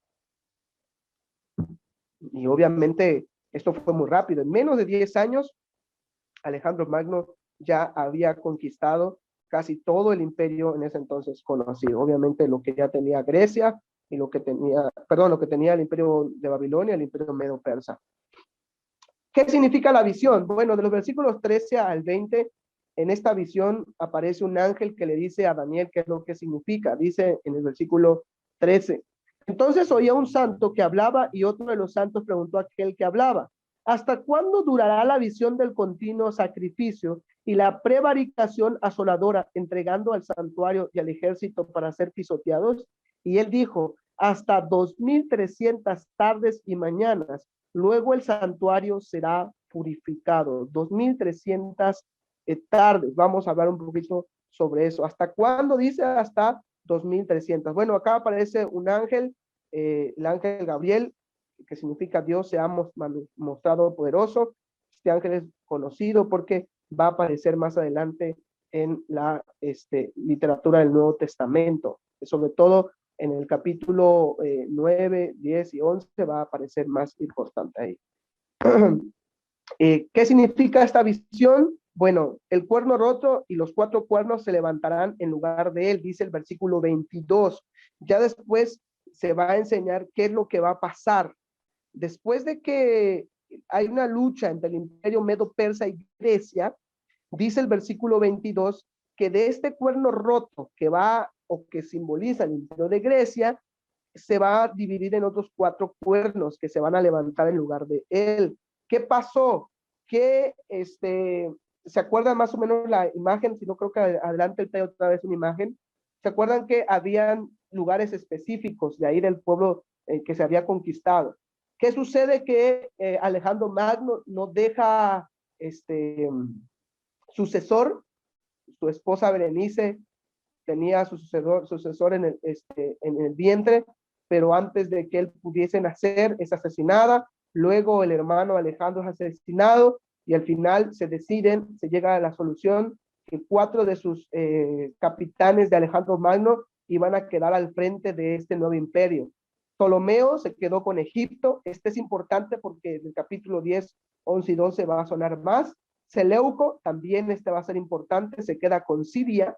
Y obviamente esto fue muy rápido. En menos de 10 años, Alejandro Magno ya había conquistado casi todo el imperio en ese entonces conocido. Obviamente lo que ya tenía Grecia y lo que tenía el imperio de Babilonia, el imperio medo-persa. ¿Qué significa la visión? Bueno, de los versículos 13 al 20, en esta visión aparece un ángel que le dice a Daniel qué es lo que significa. Dice en el versículo 13: entonces oía un santo que hablaba, y otro de los santos preguntó a aquel que hablaba: ¿hasta cuándo durará la visión del continuo sacrificio y la prevaricación asoladora, entregando al santuario y al ejército para ser pisoteados? Y él dijo: hasta 2300 tardes y mañanas. Luego el santuario será purificado. 2300 tardes. Vamos a hablar un poquito sobre eso. ¿Hasta cuándo? Dice hasta 2300. Bueno, acá aparece un ángel, el ángel Gabriel, que significa Dios se ha mostrado poderoso. Este ángel es conocido porque va a aparecer más adelante en la literatura del Nuevo Testamento, sobre todo en el capítulo 9, 10 y 11 va a aparecer más importante ahí. ¿Qué significa esta visión? Bueno, el cuerno roto y los 4 cuernos se levantarán en lugar de él, dice el versículo 22. Ya después se va a enseñar qué es lo que va a pasar. Después de que hay una lucha entre el imperio medo-persa y Grecia, dice el versículo 22 que de este cuerno roto que va o que simboliza el imperio de Grecia, se va a dividir en otros 4 cuernos que se van a levantar en lugar de él. ¿Qué pasó? Que ¿se acuerdan más o menos la imagen? Si no, creo que adelante el trae otra vez una imagen. ¿Se acuerdan que habían lugares específicos de ahí del pueblo que se había conquistado? ¿Qué sucede? Que Alejandro Magno no deja sucesor. Su esposa Berenice tenía su sucesor en el vientre, pero antes de que él pudiese nacer es asesinada. Luego el hermano Alejandro es asesinado y al final se llega a la solución que 4 de sus capitanes de Alejandro Magno iban a quedar al frente de este nuevo imperio. Ptolomeo se quedó con Egipto. Este es importante porque en el capítulo 10, 11 y 12 va a sonar más. Seleuco también va a ser importante, se queda con Siria.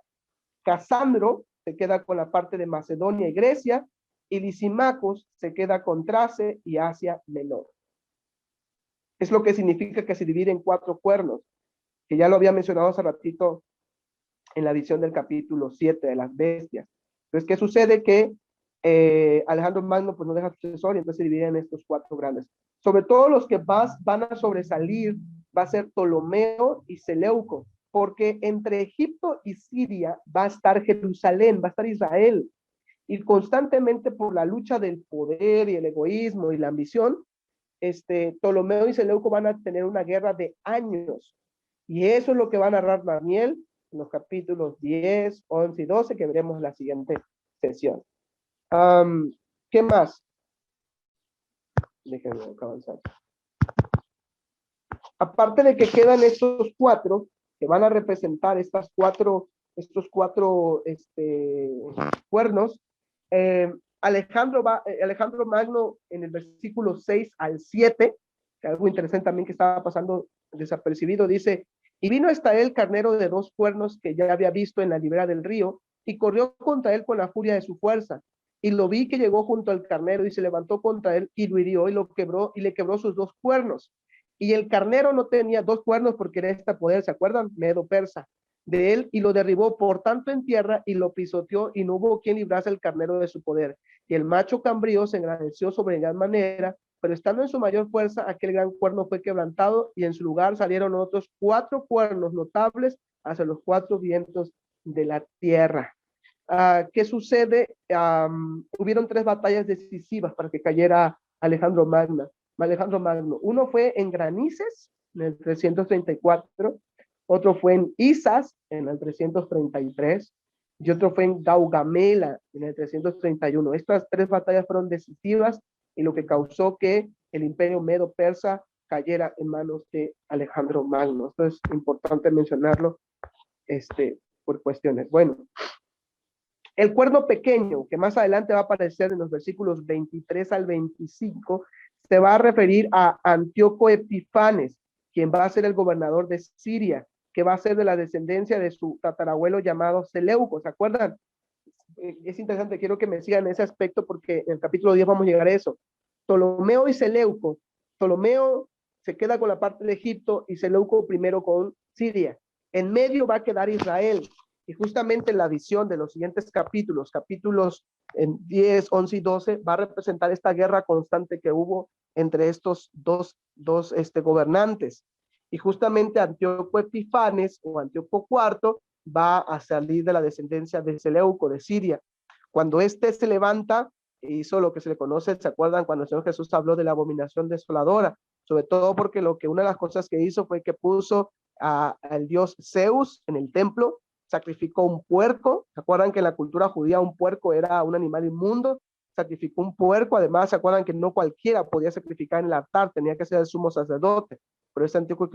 Casandro se queda con la parte de Macedonia y Grecia, y Lisímacos se queda con Trace y Asia Menor. Es lo que significa que se divide en 4 cuernos, que ya lo había mencionado hace ratito en la visión del capítulo 7 de las bestias. Entonces, ¿qué sucede? Que Alejandro Magno pues no deja sucesor y entonces se dividen en estos 4 grandes. Sobre todo los que van a sobresalir va a ser Ptolomeo y Seleuco, porque entre Egipto y Siria va a estar Jerusalén, va a estar Israel, y constantemente por la lucha del poder y el egoísmo y la ambición, Ptolomeo y Seleuco van a tener una guerra de años, y eso es lo que va a narrar Daniel en los capítulos 10, 11 y 12 que veremos en la siguiente sesión. ¿Qué más? Déjenme avanzar. Aparte de que quedan estos 4 que van a representar estos cuatro cuernos, Alejandro Magno en el versículo 6 al 7, que algo interesante también que estaba pasando desapercibido, dice: y vino hasta él carnero de 2 cuernos que ya había visto en la ribera del río, y corrió contra él con la furia de su fuerza. Y lo vi que llegó junto al carnero y se levantó contra él y lo hirió y lo quebró y le quebró sus 2 cuernos. Y el carnero no tenía 2 cuernos porque era este poder, ¿se acuerdan? Medo persa de él, y lo derribó por tanto en tierra y lo pisoteó, y no hubo quien librase al carnero de su poder. Y el macho cambrío se engrandeció sobre gran manera, pero estando en su mayor fuerza, aquel gran cuerno fue quebrantado, y en su lugar salieron otros 4 cuernos notables hacia los 4 vientos de la tierra. ¿Qué sucede? Hubieron 3 batallas decisivas para que cayera Alejandro Magno. Uno fue en Granices, en el 334, otro fue en Isas, en el 333, y otro fue en Gaugamela, en el 331. Estas 3 batallas fueron decisivas y lo que causó que el imperio medo-persa cayera en manos de Alejandro Magno. Esto es importante mencionarlo por cuestiones. Bueno, el cuerno pequeño, que más adelante va a aparecer en los versículos 23 al 25, se va a referir a Antíoco Epifanes, quien va a ser el gobernador de Siria, que va a ser de la descendencia de su tatarabuelo llamado Seleuco. ¿Se acuerdan? Es interesante, quiero que me sigan en ese aspecto porque en el capítulo 10 vamos a llegar a eso. Ptolomeo y Seleuco. Ptolomeo se queda con la parte de Egipto y Seleuco primero con Siria. En medio va a quedar Israel. Y justamente la visión de los siguientes capítulos en 10, 11 y 12, va a representar esta guerra constante que hubo entre estos dos gobernantes. Y justamente Antíoco Epifanes o Antíoco IV va a salir de la descendencia de Seleuco, de Siria. Cuando se levanta, hizo lo que se le conoce, ¿se acuerdan? Cuando el Señor Jesús habló de la abominación desoladora. sobre todo porque una de las cosas que hizo fue que puso al dios Zeus en el templo, sacrificó un puerco. ¿Se acuerdan que en la cultura judía un puerco era un animal inmundo? Sacrificó un puerco. Además, ¿se acuerdan que no cualquiera podía sacrificar en el altar? Tenía que ser el sumo sacerdote. Pero este Antíoco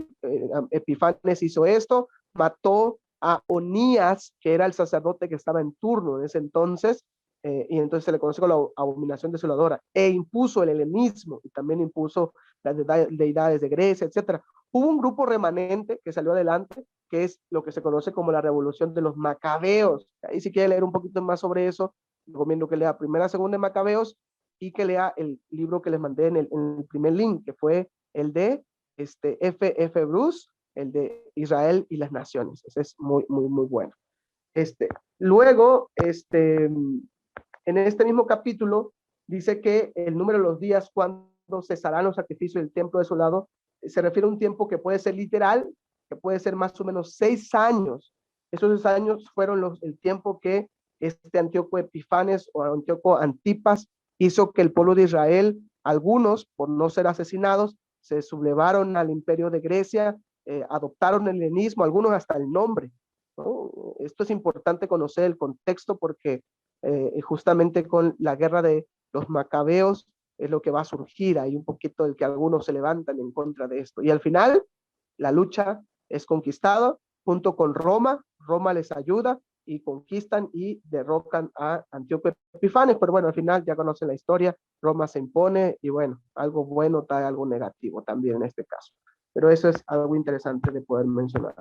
Epifanes hizo esto, mató a Onías, que era el sacerdote que estaba en turno en ese entonces, y entonces se le conoce como la abominación desoladora, e impuso el helenismo, y también impuso las deidades de Grecia, etcétera. Hubo un grupo remanente que salió adelante, que es lo que se conoce como la revolución de los macabeos. Ahí si quiere leer un poquito más sobre eso, recomiendo que lea Primera, Segunda de Macabeos, y que lea el libro que les mandé en el primer link, que fue el de F.F. Bruce, el de Israel y las naciones. Ese es muy, muy, muy bueno. Luego, en este mismo capítulo, dice que el número de los días cuando cesarán los sacrificios del templo desolado, se refiere a un tiempo que puede ser literal, que puede ser más o menos 6 años. Esos 6 años fueron el tiempo que Antíoco Epifanes o Antíoco Antipas hizo que el pueblo de Israel, algunos, por no ser asesinados, se sublevaron al imperio de Grecia, adoptaron el helenismo, algunos hasta el nombre, ¿no? Esto es importante conocer el contexto porque justamente con la guerra de los macabeos es lo que va a surgir ahí un poquito el que algunos se levantan en contra de esto. Y al final, la lucha es conquistada junto con Roma. Roma les ayuda y conquistan y derrocan a Antíoco Epifanes, pero bueno, al final ya conocen la historia, Roma se impone y bueno, algo bueno trae algo negativo también en este caso. Pero eso es algo interesante de poder mencionar.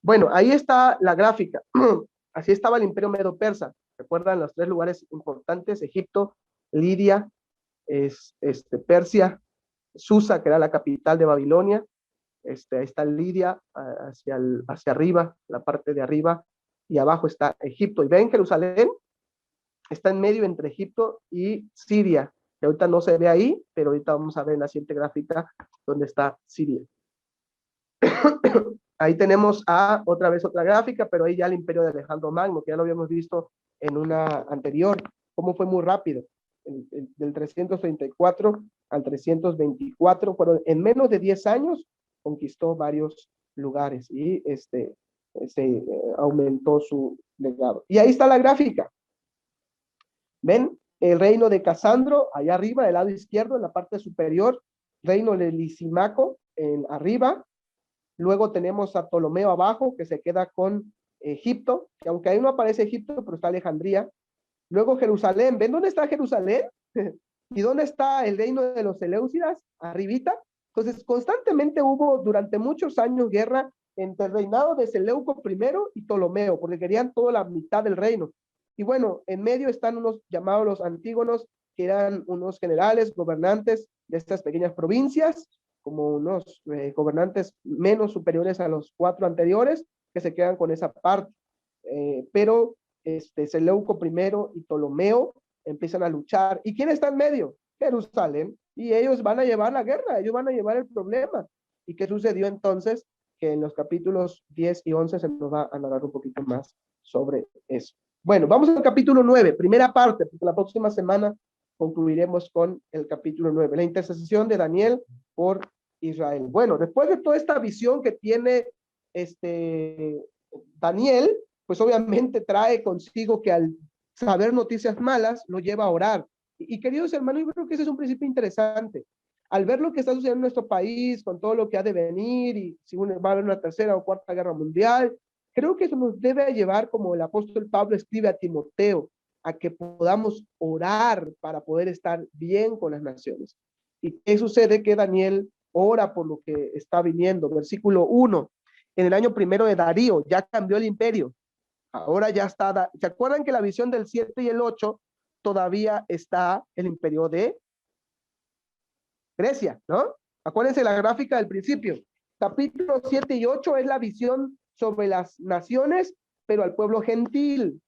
Bueno, ahí está la gráfica. Así estaba el imperio medo-persa. ¿Recuerdan los 3 lugares importantes? Egipto, Lidia, Persia, Susa, que era la capital de Babilonia. Ahí está Lidia hacia arriba, la parte de arriba, y abajo está Egipto. Y ven, Jerusalén está en medio entre Egipto y Siria, que ahorita no se ve ahí, pero ahorita vamos a ver en la siguiente gráfica dónde está Siria. Ahí tenemos otra vez otra gráfica, pero ahí ya el imperio de Alejandro Magno, que ya lo habíamos visto en una anterior, cómo fue muy rápido. Del 334 al 324, en menos de 10 años, conquistó varios lugares y aumentó su legado. Y ahí está la gráfica. ¿Ven? El reino de Casandro, allá arriba, del lado izquierdo, en la parte superior, reino de Lisimaco, arriba. Luego tenemos a Ptolomeo abajo, que se queda con Egipto, que aunque ahí no aparece Egipto, pero está Alejandría. Luego Jerusalén, ¿ven dónde está Jerusalén? ¿Y dónde está el reino de los Seleucidas? Arribita. Entonces, constantemente hubo durante muchos años guerra entre el reinado de Seleuco I y Ptolomeo, porque querían toda la mitad del reino. Y bueno, en medio están unos llamados los Antígonos, que eran unos generales, gobernantes de estas pequeñas provincias, como unos gobernantes menos superiores a los 4 anteriores, que se quedan con esa parte. Pero Seleuco I y Ptolomeo empiezan a luchar. ¿Y quién está en medio? Jerusalén. Y ellos van a llevar la guerra, ellos van a llevar el problema. ¿Y qué sucedió entonces? Que en los capítulos 10 y 11 se nos va a narrar un poquito más sobre eso. Bueno, vamos al capítulo 9, primera parte, porque la próxima semana concluiremos con el capítulo 9, la intercesión de Daniel por Israel. Bueno, después de toda esta visión que tiene Daniel, pues obviamente trae consigo que al saber noticias malas, lo lleva a orar. Y queridos hermanos, yo creo que ese es un principio interesante. Al ver lo que está sucediendo en nuestro país, con todo lo que ha de venir, y si va a haber una tercera o cuarta guerra mundial, creo que eso nos debe llevar, como el apóstol Pablo escribe a Timoteo, a que podamos orar para poder estar bien con las naciones. ¿Y qué sucede? Que Daniel ora por lo que está viniendo. Versículo 1, en el año 1 de Darío, ya cambió el imperio. Ahora ya está, ¿se acuerdan que la visión del 7 y el 8 todavía está el imperio de Grecia, ¿no? Acuérdense la gráfica del principio. Capítulo 7 y 8 es la visión sobre las naciones, pero al pueblo gentil.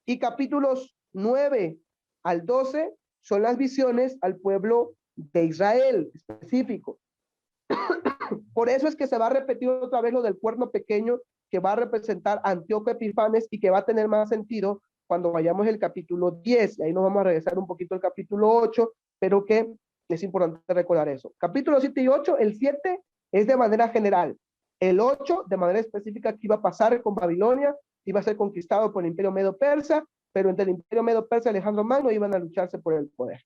Y capítulos 9 al 12 son las visiones al pueblo de Israel específico. Por eso es que se va a repetir otra vez lo del cuerno pequeño, que va a representar a Antíoco Epifanes y que va a tener más sentido cuando vayamos al capítulo 10. Y ahí nos vamos a regresar un poquito al capítulo 8, pero que Es importante recordar eso. Capítulo 7 y 8, el 7 es de manera general. El 8 de manera específica que iba a pasar con Babilonia, iba a ser conquistado por el imperio Medo-Persa, pero entre el imperio Medo-Persa y Alejandro Magno iban a lucharse por el poder.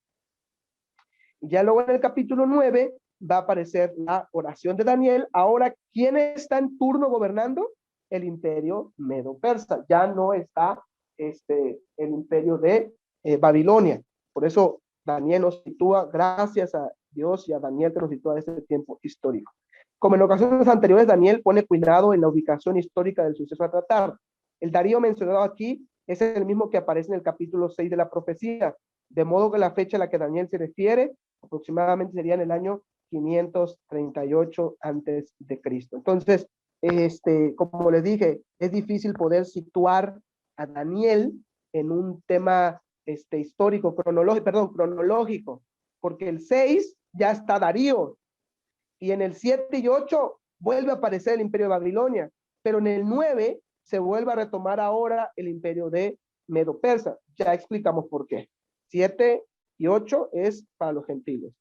Y ya luego en el capítulo 9 va a aparecer la oración de Daniel. Ahora, ¿quién está en turno gobernando? El imperio Medo-Persa. Ya no está el imperio de Babilonia. Por eso Daniel nos sitúa, gracias a Dios y a Daniel que nos sitúa en este tiempo histórico. Como en ocasiones anteriores, Daniel pone cuidado en la ubicación histórica del suceso a tratar. El Darío mencionado aquí es el mismo que aparece en el capítulo 6 de la profecía, de modo que la fecha a la que Daniel se refiere aproximadamente sería en el año 538 antes de Cristo. Entonces, como les dije, es difícil poder situar a Daniel en un tema histórico, cronológico, porque el 6 ya está Darío, y en el 7 y 8 vuelve a aparecer el imperio de Babilonia, pero en el 9 se vuelve a retomar ahora el imperio de Medo-Persa. Ya explicamos por qué. 7 y 8 es para los gentiles,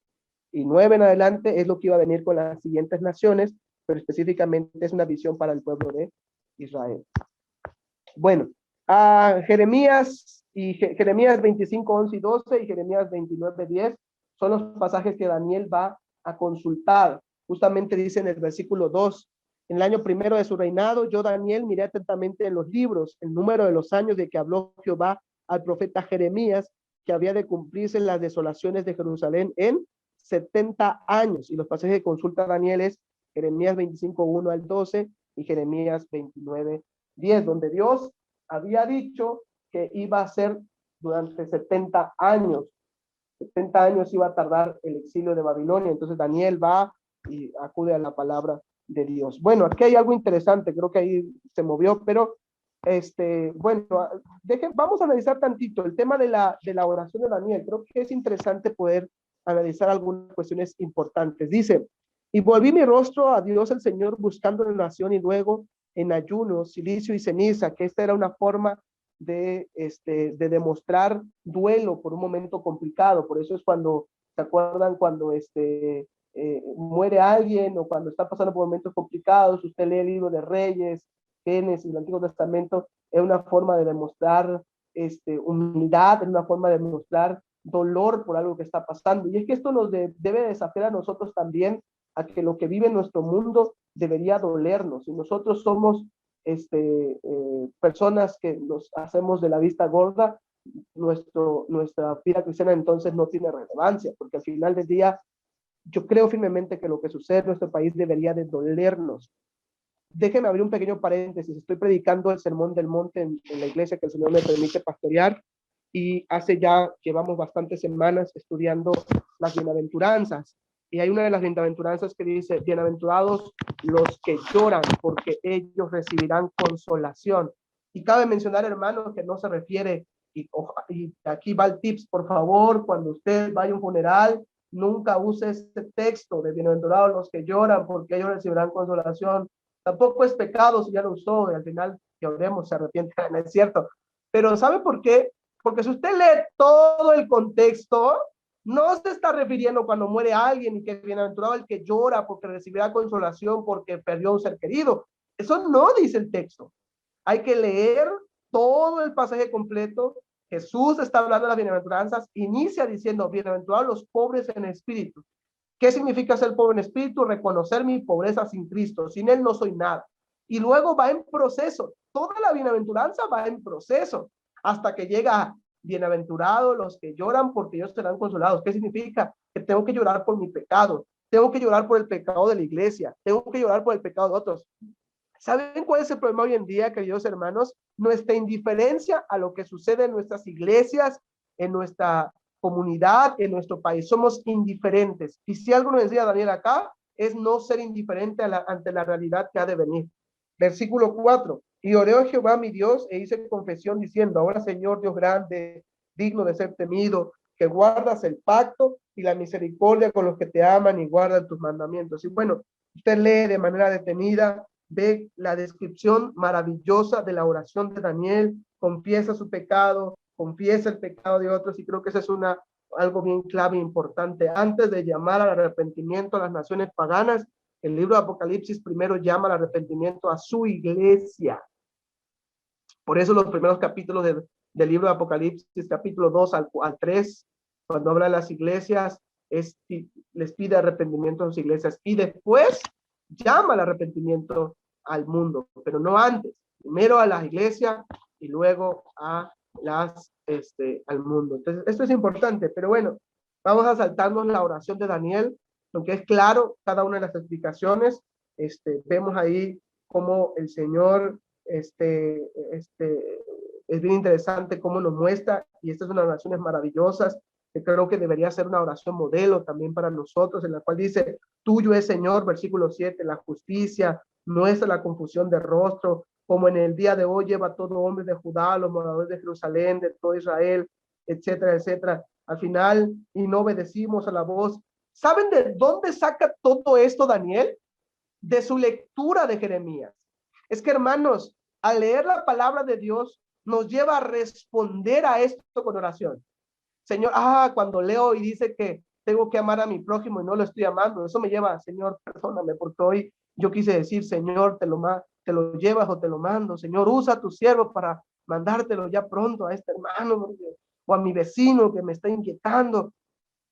y 9 en adelante es lo que iba a venir con las siguientes naciones, pero específicamente es una visión para el pueblo de Israel. Bueno, Jeremías 25, 11 y 12 y Jeremías 29, 10 son los pasajes que Daniel va a consultar. Justamente dice en el versículo 2, en el año primero de su reinado, yo Daniel miré atentamente en los libros el número de los años de que habló Jehová al profeta Jeremías, que había de cumplirse las desolaciones de Jerusalén en 70 años. Y los pasajes de consulta Daniel es Jeremías 25, 1 al 12 y Jeremías 29, 10, donde Dios había dicho que iba a ser durante 70 años. 70 años iba a tardar el exilio de Babilonia. Entonces Daniel va y acude a la palabra de Dios. Bueno, aquí hay algo interesante, creo que ahí se movió, pero bueno, vamos a analizar tantito el tema de la oración de Daniel. Creo que es interesante poder analizar algunas cuestiones importantes. Dice, y volví mi rostro a Dios el Señor buscando en oración y luego en ayuno, silicio y ceniza, que esta era una forma de demostrar duelo por un momento complicado. Por eso es cuando, ¿se acuerdan? Cuando muere alguien o cuando está pasando por momentos complicados, usted lee el libro de Reyes, Génesis, el Antiguo Testamento, es una forma de demostrar humildad, es una forma de demostrar dolor por algo que está pasando. Y es que esto nos debe desafiar a nosotros también a que lo que vive en nuestro mundo debería dolernos. Y nosotros somos personas que nos hacemos de la vista gorda, nuestra vida cristiana entonces no tiene relevancia, porque al final del día yo creo firmemente que lo que sucede en nuestro país debería de dolernos. Déjeme abrir un pequeño paréntesis. Estoy predicando el Sermón del Monte en la iglesia que el Señor me permite pastorear, y llevamos bastantes semanas estudiando las bienaventuranzas. Y hay una de las bienaventuranzas que dice, bienaventurados los que lloran, porque ellos recibirán consolación. Y cabe mencionar, hermanos, que no se refiere, y aquí va el tips, por favor, cuando usted vaya a un funeral, nunca use este texto de bienaventurados los que lloran, porque ellos recibirán consolación. Tampoco es pecado si ya lo usó, y al final que oremos, se arrepiente, no es cierto. Pero ¿sabe por qué? Porque si usted lee todo el contexto, no se está refiriendo cuando muere alguien y que bienaventurado el que llora porque recibirá consolación porque perdió un ser querido. Eso no dice el texto. Hay que leer todo el pasaje completo. Jesús está hablando de las bienaventuranzas, inicia diciendo, bienaventurados los pobres en espíritu. ¿Qué significa ser pobre en espíritu? Reconocer mi pobreza sin Cristo. Sin Él no soy nada. Y luego va en proceso. Toda la bienaventuranza va en proceso hasta que llega bienaventurados los que lloran porque ellos serán consolados. ¿Qué significa? Que tengo que llorar por mi pecado. Tengo que llorar por el pecado de la iglesia. Tengo que llorar por el pecado de otros. ¿Saben cuál es el problema hoy en día, queridos hermanos? Nuestra indiferencia a lo que sucede en nuestras iglesias, en nuestra comunidad, en nuestro país. Somos indiferentes. Y si algo nos decía Daniel acá, es no ser indiferente ante la realidad que ha de venir. Versículo 4. Y oré a Jehová mi Dios e hice confesión diciendo, ahora Señor Dios grande, digno de ser temido, que guardas el pacto y la misericordia con los que te aman y guardan tus mandamientos. Y bueno, usted lee de manera detenida, ve la descripción maravillosa de la oración de Daniel, confiesa su pecado, confiesa el pecado de otros, y creo que esa es una algo bien clave e importante. Antes de llamar al arrepentimiento a las naciones paganas, el libro de Apocalipsis primero llama al arrepentimiento a su iglesia. Por eso los primeros capítulos del libro de Apocalipsis, capítulo 2 al 3, cuando habla de las iglesias, les pide arrepentimiento a sus iglesias y después llama al arrepentimiento al mundo, pero no antes. Primero a las iglesias y luego a al mundo. Entonces, esto es importante, pero bueno, vamos a saltarnos la oración de Daniel, aunque es claro cada una de las explicaciones. Vemos ahí cómo el Señor, es bien interesante cómo nos muestra, y estas son unas oraciones maravillosas, que creo que debería ser una oración modelo también para nosotros, en la cual dice, tuyo es, Señor, versículo 7, la justicia, nuestra la confusión de rostro, como en el día de hoy lleva todo hombre de Judá, los moradores de Jerusalén, de todo Israel, etcétera, etcétera. Al final, y no obedecimos a la voz. ¿Saben de dónde saca todo esto Daniel? De su lectura de Jeremías. Es que, hermanos, al leer la palabra de Dios, nos lleva a responder a esto con oración. Señor, cuando leo y dice que tengo que amar a mi prójimo y no lo estoy amando, eso me lleva, Señor, perdóname, porque hoy yo quise decir, Señor, te lo llevas o te lo mando. Señor, usa a tu siervo para mandártelo ya pronto a este hermano o a mi vecino que me está inquietando.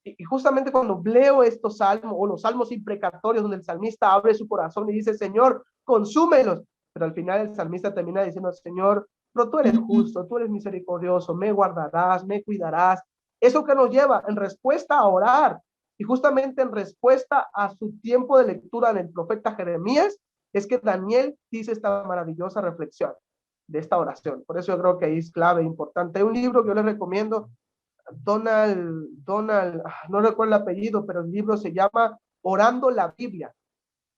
Y justamente cuando leo estos salmos o los salmos imprecatorios donde el salmista abre su corazón y dice, Señor, consúmelos, pero al final el salmista termina diciendo, Señor, pero tú eres justo, tú eres misericordioso, me guardarás, me cuidarás. Eso que nos lleva en respuesta a orar, y justamente en respuesta a su tiempo de lectura del profeta Jeremías, es que Daniel dice esta maravillosa reflexión de esta oración. Por eso yo creo que ahí es clave, importante. Hay un libro que yo les recomiendo, Donald, no recuerdo el apellido, pero el libro se llama Orando la Biblia.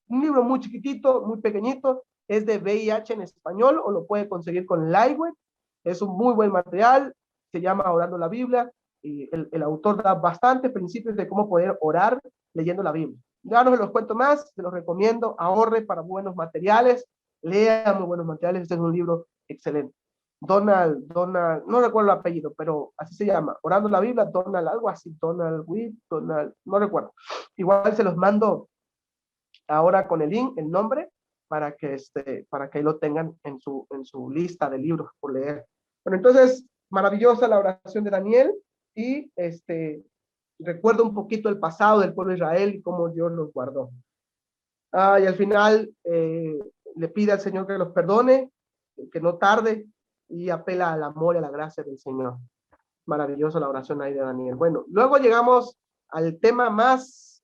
Un libro muy chiquitito, muy pequeñito, es de VIH en español, o lo puede conseguir con Lightweight. Es un muy buen material, se llama Orando la Biblia, y el autor da bastantes principios de cómo poder orar leyendo la Biblia. Ya no se los cuento más, se los recomiendo, ahorre para buenos materiales, lea muy buenos materiales, este es un libro excelente. Donald, no recuerdo el apellido, pero así se llama, Orando la Biblia, Donald, algo así, Donald Witt, no recuerdo. Igual se los mando ahora con el link, el nombre, para que ahí lo tengan en su lista de libros por leer. Bueno, entonces, maravillosa la oración de Daniel, y recuerda un poquito el pasado del pueblo de Israel y cómo Dios los guardó. Y al final le pide al Señor que los perdone, que no tarde, y apela al amor y a la gracia del Señor. Maravillosa la oración ahí de Daniel. Bueno, luego llegamos al tema más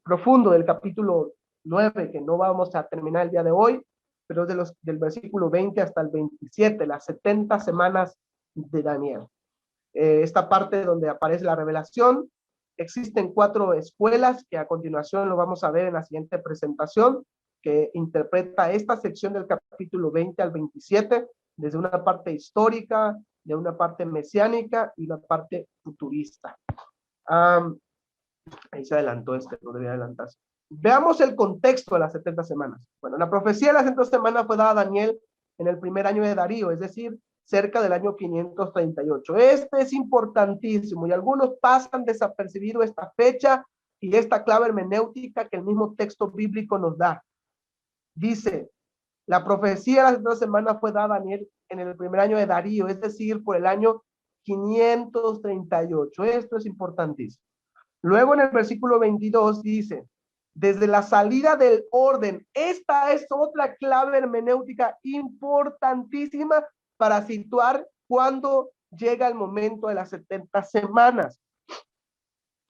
profundo del capítulo 9, que no vamos a terminar el día de hoy, pero es del versículo 20 hasta el 27, las 70 semanas de Daniel. Esta parte donde aparece la revelación. Existen 4 escuelas que a continuación lo vamos a ver en la siguiente presentación, que interpreta esta sección del capítulo 20 al 27, desde una parte histórica, de una parte mesiánica y una parte futurista. Ahí se adelantó no debía adelantarse. Veamos el contexto de las 70 semanas. Bueno, la profecía de las 70 semanas fue dada a Daniel en el primer año de Darío, es decir, cerca del año 538. Este es importantísimo y algunos pasan desapercibido esta fecha y esta clave hermenéutica que el mismo texto bíblico nos da. Dice, la profecía de las 70 semanas fue dada a Daniel en el primer año de Darío, es decir, por el año 538. Esto es importantísimo. Luego en el versículo 22 dice, desde la salida del orden. Esta es otra clave hermenéutica importantísima para situar cuando llega el momento de las 70 semanas.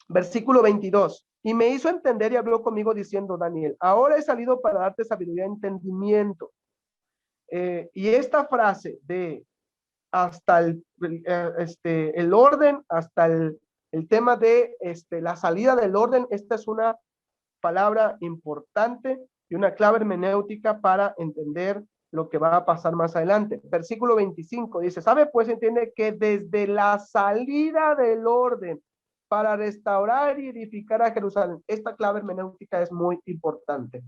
Versículo 22. Y me hizo entender y habló conmigo diciendo, Daniel, ahora he salido para darte sabiduría y entendimiento. Y esta frase de hasta el orden, hasta el tema de la salida del orden, esta es una palabra importante y una clave hermenéutica para entender lo que va a pasar más adelante. Versículo 25 dice, ¿sabe? Pues entiende que desde la salida del orden para restaurar y edificar a Jerusalén, esta clave hermenéutica es muy importante.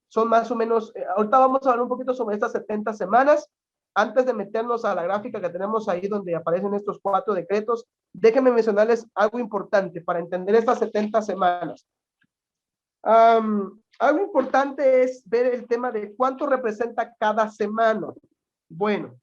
Son más o menos, ahorita vamos a hablar un poquito sobre estas 70 semanas. antes de meternos a la gráfica que tenemos ahí donde aparecen estos 4 decretos, déjenme mencionarles algo importante para entender estas 70 semanas. Algo importante es ver el tema de cuánto representa cada semana. Bueno,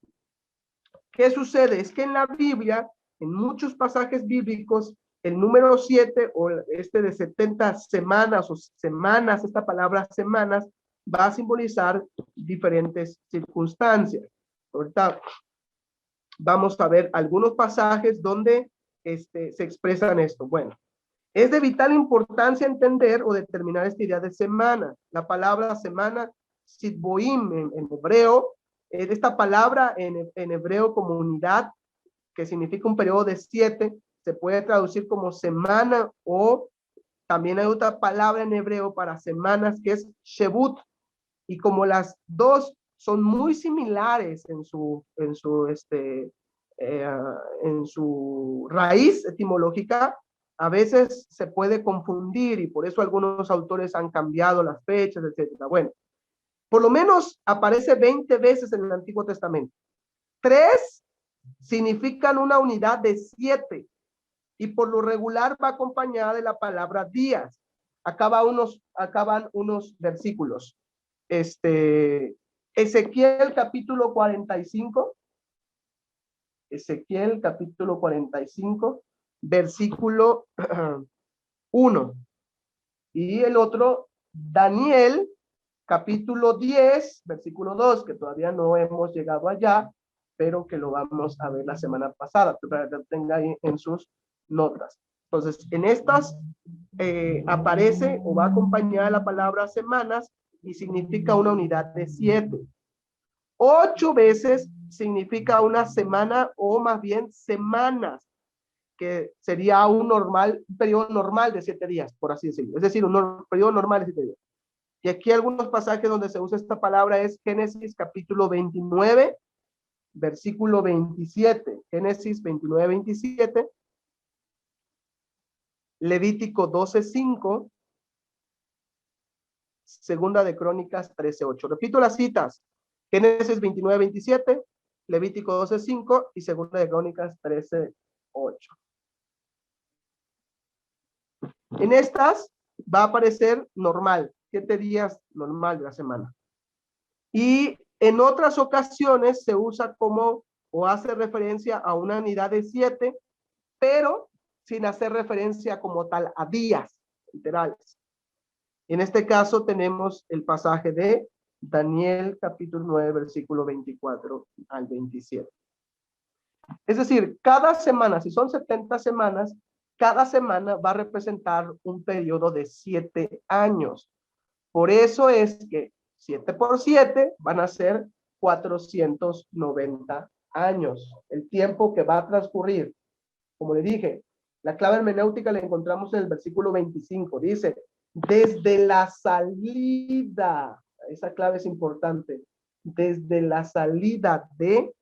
¿qué sucede? Es que en la Biblia, en muchos pasajes bíblicos, el número 7 o este de 70 semanas o semanas, esta palabra semanas, va a simbolizar diferentes circunstancias. Ahorita vamos a ver algunos pasajes donde se expresan esto. Bueno, es de vital importancia entender o determinar esta idea de semana. La palabra semana, sitboim en hebreo, esta palabra en hebreo como unidad, que significa un periodo de 7, se puede traducir como semana, o también hay otra palabra en hebreo para semanas que es shebut, y como las dos son muy similares en su raíz etimológica, a veces se puede confundir y por eso algunos autores han cambiado las fechas, etcétera. Bueno, por lo menos aparece 20 veces en el Antiguo Testamento. 3 significan una unidad de 7 y por lo regular va acompañada de la palabra días. Acaban unos versículos. Ezequiel capítulo 45. Ezequiel capítulo 45, versículo 1. Y el otro, Daniel capítulo 10, versículo 2, que todavía no hemos llegado allá, pero que lo vamos a ver la semana pasada, para que lo tenga ahí en sus notas. Entonces, en estas aparece o va acompañada la palabra semanas y significa una unidad de 7. 8 veces significa una semana o más bien semanas, que sería un periodo normal de 7 días, por así decirlo. Es decir, un periodo normal de 7 días. Y aquí algunos pasajes donde se usa esta palabra es Génesis capítulo 29, versículo 27. Génesis 29, 27. Levítico 12, 5. Segunda de Crónicas 13, 8. Repito las citas. Génesis 29, 27, Levítico 12, 5 y Segunda de Crónicas 13, 8. En estas va a aparecer normal, 7 días normal de la semana. Y en otras ocasiones se usa como o hace referencia a una unidad de 7, pero sin hacer referencia como tal a días literales. En este caso tenemos el pasaje de Daniel capítulo 9, versículo 24 al 27. Es decir, cada semana, si son 70 semanas, cada semana va a representar un periodo de 7 años. Por eso es que 7 por 7 van a ser 490 años. El tiempo que va a transcurrir. Como le dije, la clave hermenéutica la encontramos en el versículo 25. Dice, desde la salida, esa clave es importante, desde la salida de,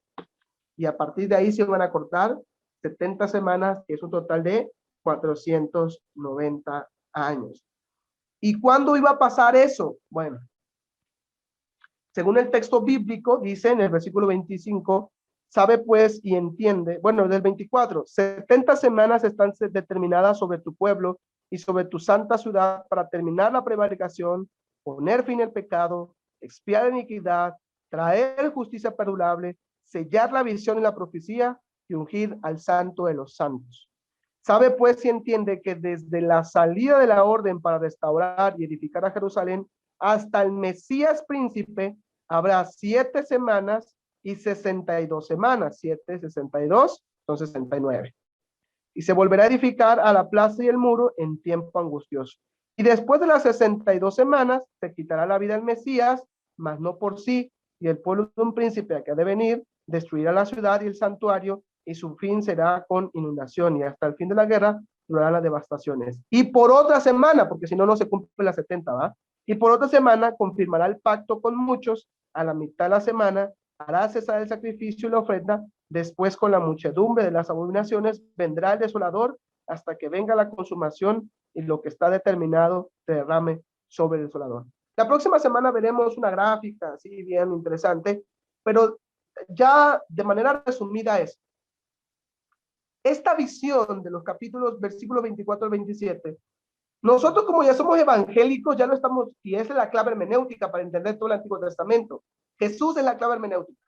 y a partir de ahí se van a cortar 70 semanas, que es un total de 490 años. ¿Y cuándo iba a pasar eso? Bueno, según el texto bíblico, dice en el versículo 25, sabe pues y entiende, bueno, del 24, 70 semanas están determinadas sobre tu pueblo y sobre tu santa ciudad para terminar la prevaricación, poner fin al pecado, expiar la iniquidad, traer justicia perdurable, sellar la visión y la profecía y ungir al santo de los santos. Sabe pues y entiende que desde la salida de la orden para restaurar y edificar a Jerusalén hasta el Mesías príncipe habrá 7 semanas y 62 semanas. 7, 62, son 69. Y se volverá a edificar a la plaza y el muro en tiempo angustioso. Y después de las 62 semanas se quitará la vida al Mesías, mas no por sí, y el pueblo de un príncipe que ha de venir destruirá la ciudad y el santuario, y su fin será con inundación, y hasta el fin de la guerra durarán las devastaciones. Y por otra semana, porque si no, no se cumple las 70, ¿va? Y por otra semana confirmará el pacto con muchos, a la mitad de la semana hará cesar el sacrificio y la ofrenda, después con la muchedumbre de las abominaciones vendrá el desolador hasta que venga la consumación y lo que está determinado se derrame sobre el desolador. La próxima semana veremos una gráfica así bien interesante, pero ya de manera resumida es, esta visión de los capítulos, versículos 24 al 27, nosotros como ya somos evangélicos, ya lo estamos, y esa es la clave hermenéutica para entender todo el Antiguo Testamento. Jesús es la clave hermenéutica.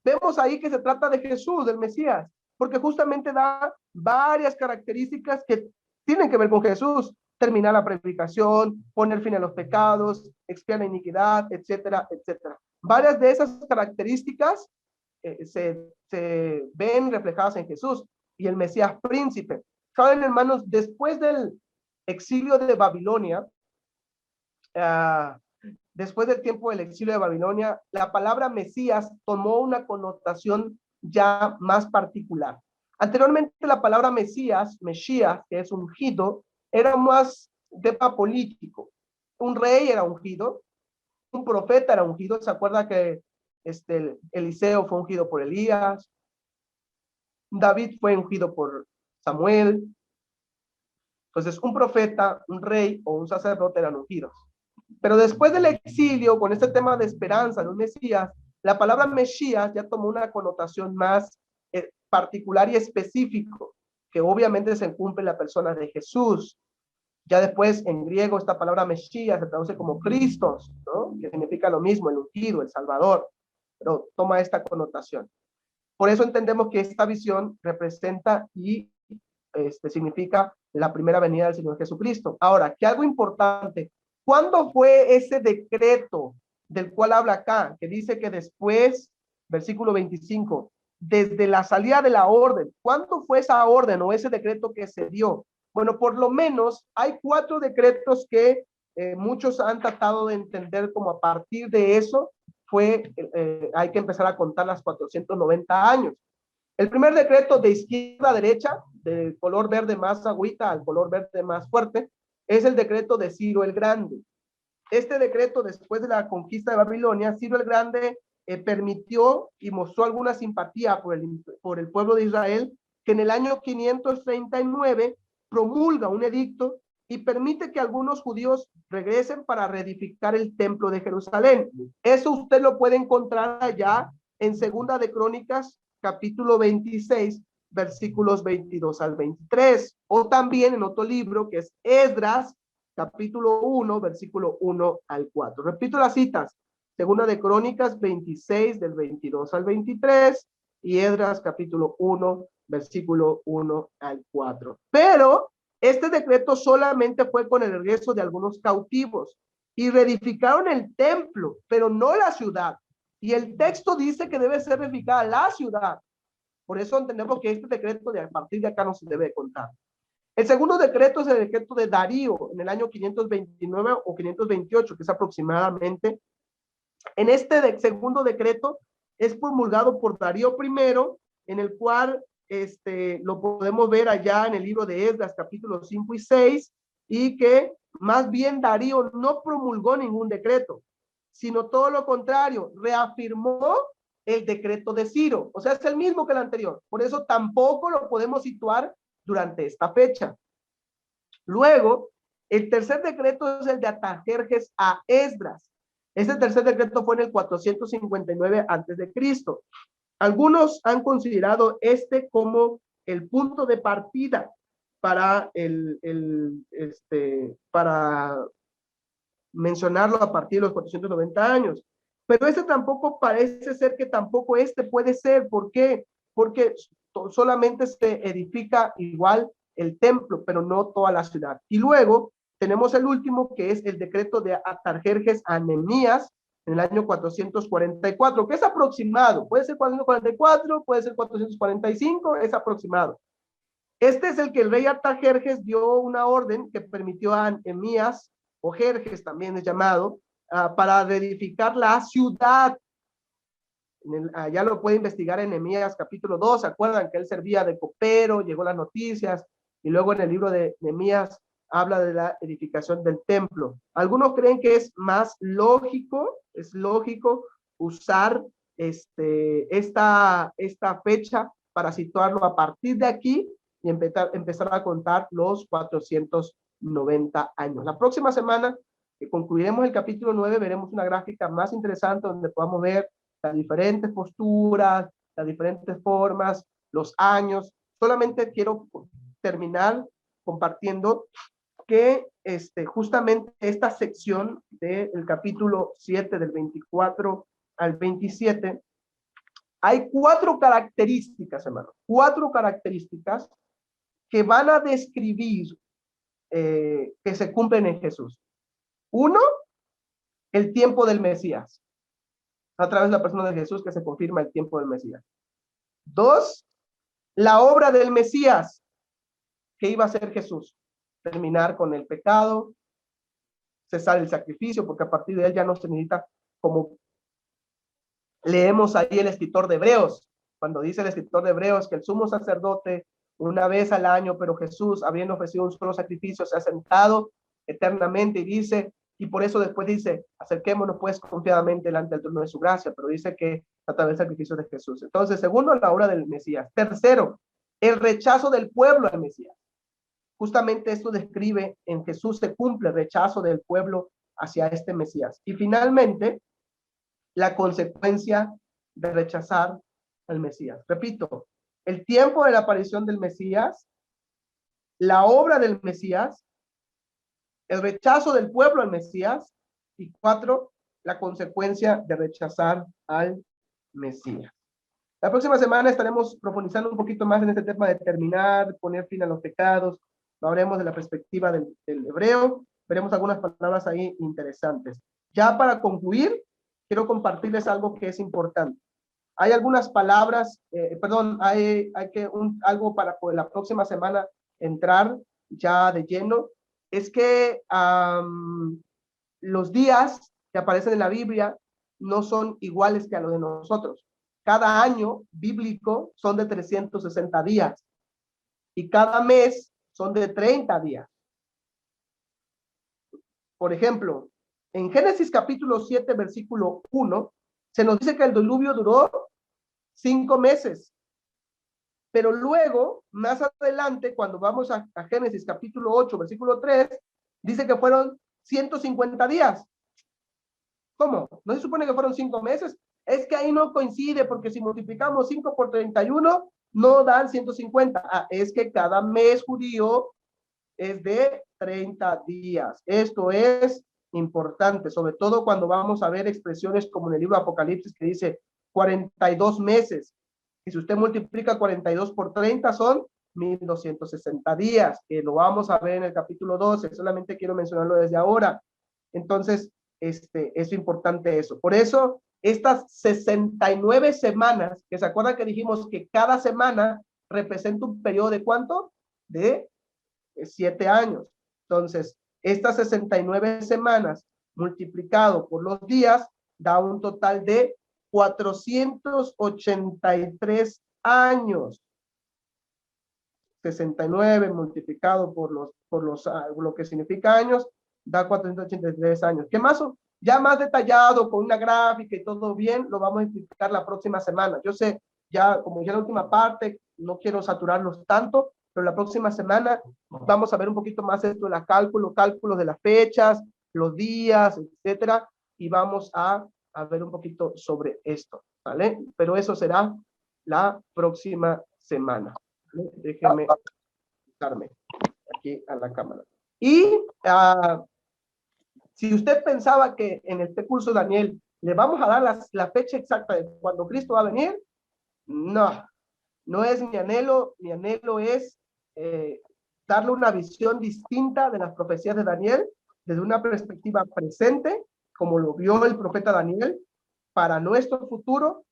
Vemos ahí que se trata de Jesús, del Mesías, porque justamente da varias características que tienen que ver con Jesús. Terminar la predicación, poner fin a los pecados, expiar la iniquidad, etcétera, etcétera. Varias de esas características se ven reflejadas en Jesús y el Mesías príncipe. Saben, hermanos, después del exilio de Babilonia, después del tiempo del exilio de Babilonia, la palabra Mesías tomó una connotación ya más particular. Anteriormente la palabra Mesías, que es ungido, era más de tema político. Un rey era ungido, un profeta era ungido. ¿Se acuerda que Eliseo fue ungido por Elías? David fue ungido por Samuel. Entonces, un profeta, un rey o un sacerdote eran ungidos. Pero después del exilio, con este tema de esperanza de un Mesías, la palabra Mesías ya tomó una connotación más particular y específico, que obviamente se cumple en la persona de Jesús. Ya después, en griego, esta palabra Mesías se traduce como Cristos, ¿no? Que significa lo mismo, el ungido, el Salvador, pero toma esta connotación. Por eso entendemos que esta visión representa y significa la primera venida del Señor Jesucristo. Ahora, que algo importante, ¿cuándo fue ese decreto del cual habla acá? Que dice que después, versículo 25, desde la salida de la orden, ¿cuándo fue esa orden o ese decreto que se dio? Bueno, por lo menos hay 4 decretos que muchos han tratado de entender como a partir de eso hay que empezar a contar las 490 años. El primer decreto de izquierda a derecha, del color verde más agüita al color verde más fuerte, es el decreto de Ciro el Grande. Este decreto, después de la conquista de Babilonia, Ciro el Grande permitió y mostró alguna simpatía por el pueblo de Israel, que en el año 539 promulga un edicto y permite que algunos judíos regresen para reedificar el templo de Jerusalén. Eso usted lo puede encontrar allá en Segunda de Crónicas, capítulo 26, versículos 22 al 23, o también en otro libro que es Esdras, capítulo 1, versículo 1 al 4. Repito las citas: Segunda de Crónicas 26, del 22 al 23, y Esdras, capítulo 1, versículo 1 al 4. Pero este decreto solamente fue con el regreso de algunos cautivos, y reedificaron el templo, pero no la ciudad. Y el texto dice que debe ser reedificada la ciudad. Por eso entendemos que este decreto a partir de acá no se debe contar. El segundo decreto es el decreto de Darío, en el año 529 o 528, que es aproximadamente. En este segundo decreto es promulgado por Darío I, en el cual lo podemos ver allá en el libro de Esdras, capítulos 5 y 6, y que más bien Darío no promulgó ningún decreto, sino todo lo contrario, reafirmó el decreto de Ciro. O sea, es el mismo que el anterior. Por eso tampoco lo podemos situar durante esta fecha. Luego, el tercer decreto es el de Artajerjes a Esdras. Este tercer decreto fue en el 459 a.C. Algunos han considerado como el punto de partida para para mencionarlo a partir de los 490 años. Pero tampoco parece ser que tampoco puede ser. ¿Por qué? Porque solamente se edifica igual el templo, pero no toda la ciudad. Y luego tenemos el último, que es el decreto de Artajerjes a Nehemías en el año 444, que es aproximado. Puede ser 444, puede ser 445, es aproximado. Este es el que el rey Artajerjes dio una orden que permitió a Nehemías, o Jerjes también es llamado, para reedificar la ciudad. Allá lo puede investigar en Nehemías capítulo 2, ¿se acuerdan que él servía de copero? Llegó las noticias, y luego en el libro de Nehemías habla de la edificación del templo. Algunos creen que es más lógico, usar esta fecha para situarlo a partir de aquí y empezar a contar los 490 años. La próxima semana, que concluiremos el capítulo 9, veremos una gráfica más interesante donde podamos ver las diferentes posturas, las diferentes formas, los años. Solamente quiero terminar compartiendo que justamente esta sección del capítulo 7, del 24 al 27, hay 4 características, hermano, 4 características que van a describir que se cumplen en Jesús. 1, el tiempo del Mesías. A través de la persona de Jesús que se confirma el tiempo del Mesías. 2, la obra del Mesías que iba a hacer Jesús. Terminar con el pecado, cesar el sacrificio, porque a partir de él ya no se necesita, como leemos ahí el escritor de Hebreos, cuando dice el escritor de Hebreos que el sumo sacerdote una vez al año, pero Jesús, habiendo ofrecido un solo sacrificio, se ha sentado eternamente y dice, y por eso después dice, acerquémonos pues confiadamente delante del trono de su gracia, pero dice que a través del sacrificio de Jesús. Entonces, segundo, la obra del Mesías. Tercero, el rechazo del pueblo al Mesías. Justamente esto describe en Jesús se cumple el rechazo del pueblo hacia este Mesías. Y finalmente, la consecuencia de rechazar al Mesías. Repito, el tiempo de la aparición del Mesías, la obra del Mesías, el rechazo del pueblo al Mesías, y 4, la consecuencia de rechazar al Mesías. La próxima semana estaremos profundizando un poquito más en este tema de terminar, poner fin a los pecados. Hablaremos de la perspectiva del hebreo, veremos algunas palabras ahí interesantes. Ya para concluir, quiero compartirles algo que es importante. Hay algunas palabras, hay algo para la próxima semana entrar ya de lleno. Es que los días que aparecen en la Biblia no son iguales que a los de nosotros. Cada año bíblico son de 360 días y cada mes son de 30 días. Por ejemplo, en Génesis capítulo 7, versículo 1, se nos dice que el diluvio duró 5 meses. Pero luego, más adelante, cuando vamos a Génesis capítulo 8, versículo 3, dice que fueron 150 días. ¿Cómo? ¿No se supone que fueron 5 meses? Es que ahí no coincide, porque si multiplicamos 5 por 31, no dan 150. Es que cada mes judío es de 30 días. Esto es importante, sobre todo cuando vamos a ver expresiones como en el libro de Apocalipsis que dice 42 meses. Y si usted multiplica 42 por 30 son 1260 días, que lo vamos a ver en el capítulo 12. Solamente quiero mencionarlo desde ahora. Entonces, es importante eso. Por eso, estas 69 semanas, que se acuerdan que dijimos que cada semana representa un periodo de ¿cuánto? De 7 años. Entonces, estas 69 semanas multiplicado por los días da un total de 483 años. 69 multiplicado por lo que significa años, da 483 años. ¿Qué más? Ya más detallado, con una gráfica y todo bien, lo vamos a explicar la próxima semana. Yo sé, ya como ya la última parte, no quiero saturarlos tanto, pero la próxima semana vamos a ver un poquito más esto de la cálculos de las fechas, los días, etcétera, y vamos a ver un poquito sobre esto, ¿vale? Pero eso será la próxima semana. ¿Vale? Déjenme acercarme aquí a la cámara. Y si usted pensaba que en este curso, Daniel, le vamos a dar la fecha exacta de cuando Cristo va a venir, no es mi anhelo. Mi anhelo es darle una visión distinta de las profecías de Daniel, desde una perspectiva presente, como lo vio el profeta Daniel, para nuestro futuro,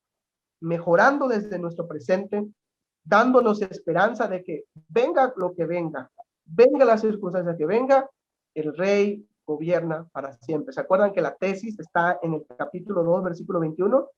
mejorando desde nuestro presente, dándonos esperanza de que venga lo que venga la circunstancia que venga, el rey gobierna para siempre. ¿Se acuerdan que la tesis está en el capítulo 2, versículo 21?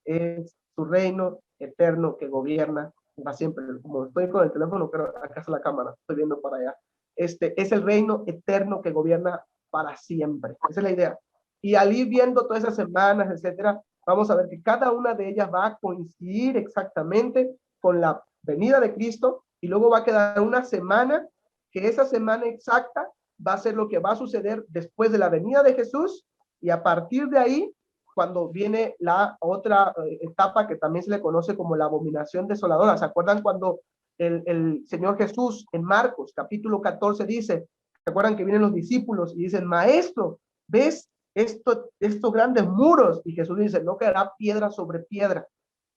Es su reino eterno que gobierna para siempre. Como estoy con el teléfono, pero acá está la cámara, estoy viendo para allá. Es el reino eterno que gobierna para siempre. Esa es la idea. Y al ir viendo todas esas semanas, etcétera, vamos a ver que cada una de ellas va a coincidir exactamente con la venida de Cristo, y luego va a quedar una semana, que esa semana exacta va a ser lo que va a suceder después de la venida de Jesús, y a partir de ahí cuando viene la otra etapa que también se le conoce como la abominación desoladora. ¿Se acuerdan cuando el Señor Jesús en Marcos capítulo 14 dice, ¿se acuerdan que vienen los discípulos y dicen, maestro, ¿ves estos grandes muros? Y Jesús dice, no quedará piedra sobre piedra.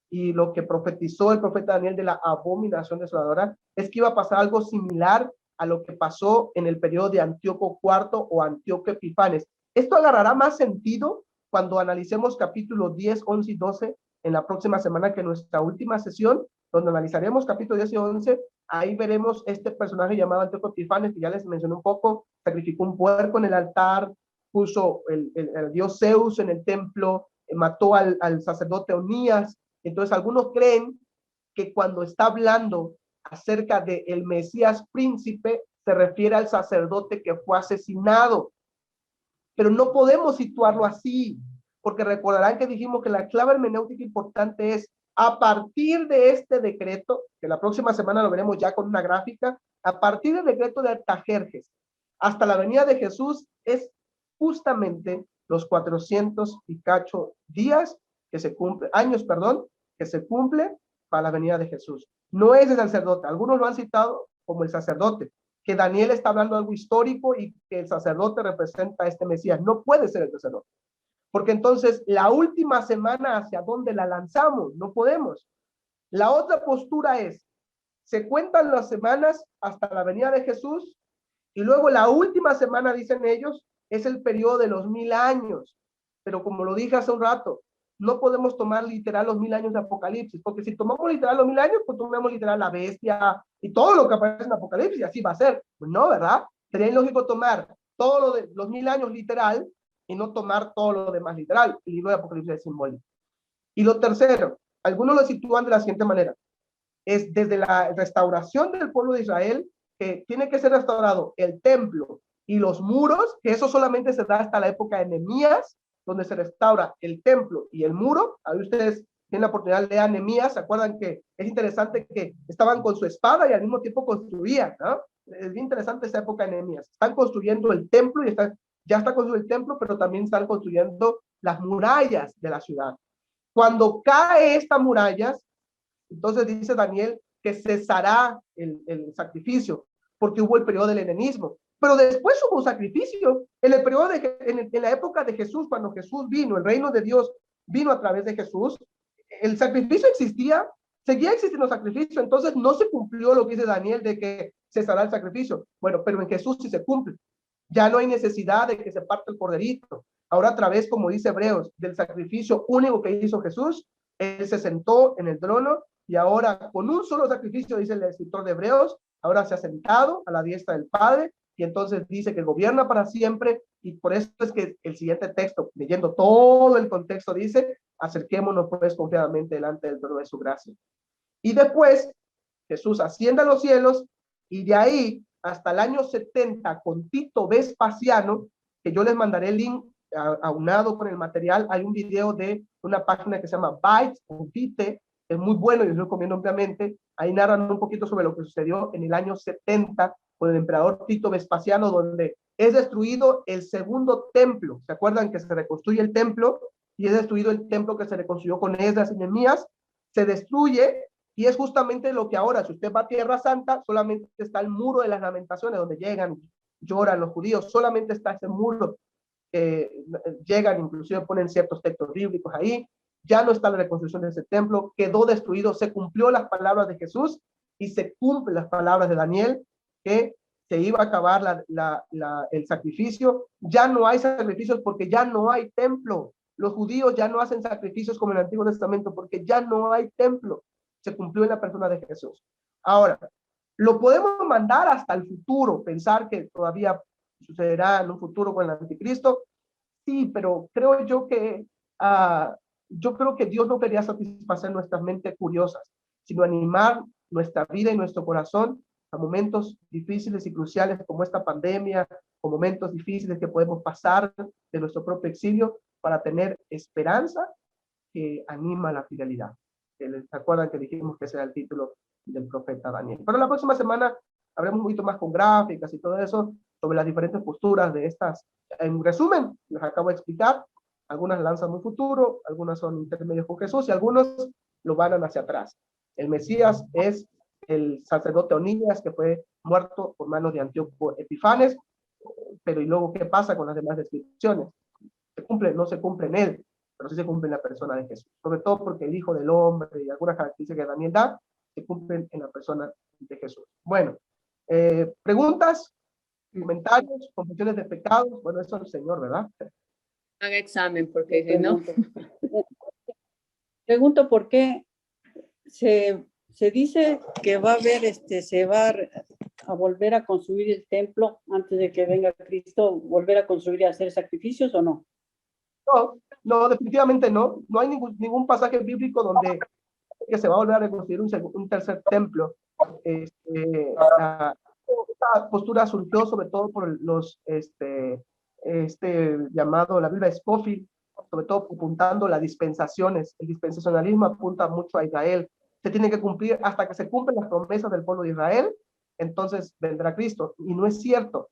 Y lo que profetizó el profeta Daniel de la abominación desoladora es que iba a pasar algo similar a lo que pasó en el periodo de Antíoco IV o Antíoco Epifanes. Esto agarrará más sentido cuando analicemos capítulos 10, 11 y 12 en la próxima semana, que nuestra última sesión, donde analizaremos capítulos 10 y 11, ahí veremos este personaje llamado Antíoco Epifanes, que ya les mencioné un poco, sacrificó un puerco en el altar, puso el dios Zeus en el templo, mató al sacerdote Onías. Entonces algunos creen que cuando está hablando acerca del Mesías príncipe, se refiere al sacerdote que fue asesinado. Pero no podemos situarlo así, porque recordarán que dijimos que la clave hermenéutica importante es, a partir de este decreto, que la próxima semana lo veremos ya con una gráfica, a partir del decreto de Artajerjes hasta la venida de Jesús, es justamente los 400 y cacho días que se cumple, años, perdón, que se cumple para la venida de Jesús. No es el sacerdote, algunos lo han citado como el sacerdote, que Daniel está hablando algo histórico y que el sacerdote representa a este Mesías. No puede ser el sacerdote, porque entonces la última semana, ¿hacia dónde la lanzamos? No podemos. La otra postura es, se cuentan las semanas hasta la venida de Jesús, y luego la última semana, dicen ellos, es el periodo de los 1000 años. Pero como lo dije hace un rato, no podemos tomar literal los 1000 años de Apocalipsis, porque si tomamos literal los 1000 años, pues tomamos literal la bestia y todo lo que aparece en Apocalipsis, y así va a ser. Pues no, ¿verdad? Sería ilógico tomar todo lo de los 1000 años literal y no tomar todo lo demás literal. El libro de Apocalipsis es simbólico. Y lo tercero, algunos lo sitúan de la siguiente manera, es desde la restauración del pueblo de Israel, que tiene que ser restaurado el templo y los muros, que eso solamente se da hasta la época de Nehemías, donde se restaura el templo y el muro. Ahí ustedes tienen la oportunidad de leer Nehemías. ¿Se acuerdan que es interesante que estaban con su espada y al mismo tiempo construían, ¿no? Es bien interesante esa época de Nehemías. Están construyendo el templo y ya está construyendo el templo, pero también están construyendo las murallas de la ciudad. Cuando cae estas murallas, entonces dice Daniel que cesará el sacrificio, porque hubo el periodo del helenismo. Pero después hubo un sacrificio. En el periodo en la época de Jesús, cuando Jesús vino, el reino de Dios vino a través de Jesús, el sacrificio existía, seguía existiendo sacrificio. Entonces no se cumplió lo que dice Daniel de que cesará el sacrificio. Bueno, pero en Jesús sí se cumple. Ya no hay necesidad de que se parte el corderito. Ahora a través, como dice Hebreos, del sacrificio único que hizo Jesús, él se sentó en el trono y ahora con un solo sacrificio, dice el escritor de Hebreos, ahora se ha sentado a la diestra del Padre y entonces dice que gobierna para siempre. Y por eso es que el siguiente texto, leyendo todo el contexto, dice, acerquémonos pues confiadamente delante del trono de su gracia. Y después Jesús asciende a los cielos y de ahí hasta el año 70 con Tito Vespasiano, que yo les mandaré el link aunado con el material. Hay un video de una página que se llama Bytes o Vite, es muy bueno y les recomiendo ampliamente. Ahí narran un poquito sobre lo que sucedió en el año 70 con el emperador Tito Vespasiano, donde es destruido el segundo templo. ¿Se acuerdan que se reconstruye el templo? Y es destruido el templo que se reconstruyó con Esdras y Nehemías. Se destruye y es justamente lo que ahora, si usted va a Tierra Santa, solamente está el muro de las lamentaciones, donde llegan, lloran los judíos, solamente está ese muro. Llegan, inclusive ponen ciertos textos bíblicos ahí. Ya no está la reconstrucción de ese templo, quedó destruido, se cumplió las palabras de Jesús y se cumplen las palabras de Daniel, que se iba a acabar el sacrificio. Ya no hay sacrificios porque ya no hay templo. Los judíos ya no hacen sacrificios como en el Antiguo Testamento porque ya no hay templo. Se cumplió en la persona de Jesús. Ahora, lo podemos mandar hasta el futuro, pensar que todavía sucederá en un futuro con el anticristo. Sí, pero creo yo que Dios no quería satisfacer nuestras mentes curiosas, sino animar nuestra vida y nuestro corazón a momentos difíciles y cruciales como esta pandemia, o momentos difíciles que podemos pasar de nuestro propio exilio, para tener esperanza que anima la fidelidad. ¿Se acuerdan que dijimos que ese era el título del profeta Daniel? Pero la próxima semana habremos un poquito más con gráficas y todo eso sobre las diferentes posturas de estas. En resumen, les acabo de explicar Algunas lanzan muy futuro, algunas son intermedios con Jesús y algunos lo van hacia atrás. El Mesías es el sacerdote Onías que fue muerto por manos de Antíoco Epifanes, pero ¿y luego qué pasa con las demás descripciones? ¿Se cumple? No se cumple en él, pero sí se cumple en la persona de Jesús. Sobre todo porque el Hijo del Hombre y algunas características que Daniel da se cumplen en la persona de Jesús. Bueno, preguntas, comentarios, confesiones de pecados. Bueno, eso es el Señor, ¿verdad? Haga examen, porque si no. Pregunto por qué se dice que va a haber, se va a volver a construir el templo antes de que venga Cristo, volver a construir y hacer sacrificios, ¿o no? No, definitivamente no. No hay ningún pasaje bíblico donde que se va a volver a reconstruir un tercer templo. Esta postura surgió sobre todo por los llamado la Biblia Scofield, sobre todo apuntando las dispensaciones. El dispensacionalismo apunta mucho a Israel. Se tiene que cumplir hasta que se cumplen las promesas del pueblo de Israel, entonces vendrá Cristo. Y no es cierto.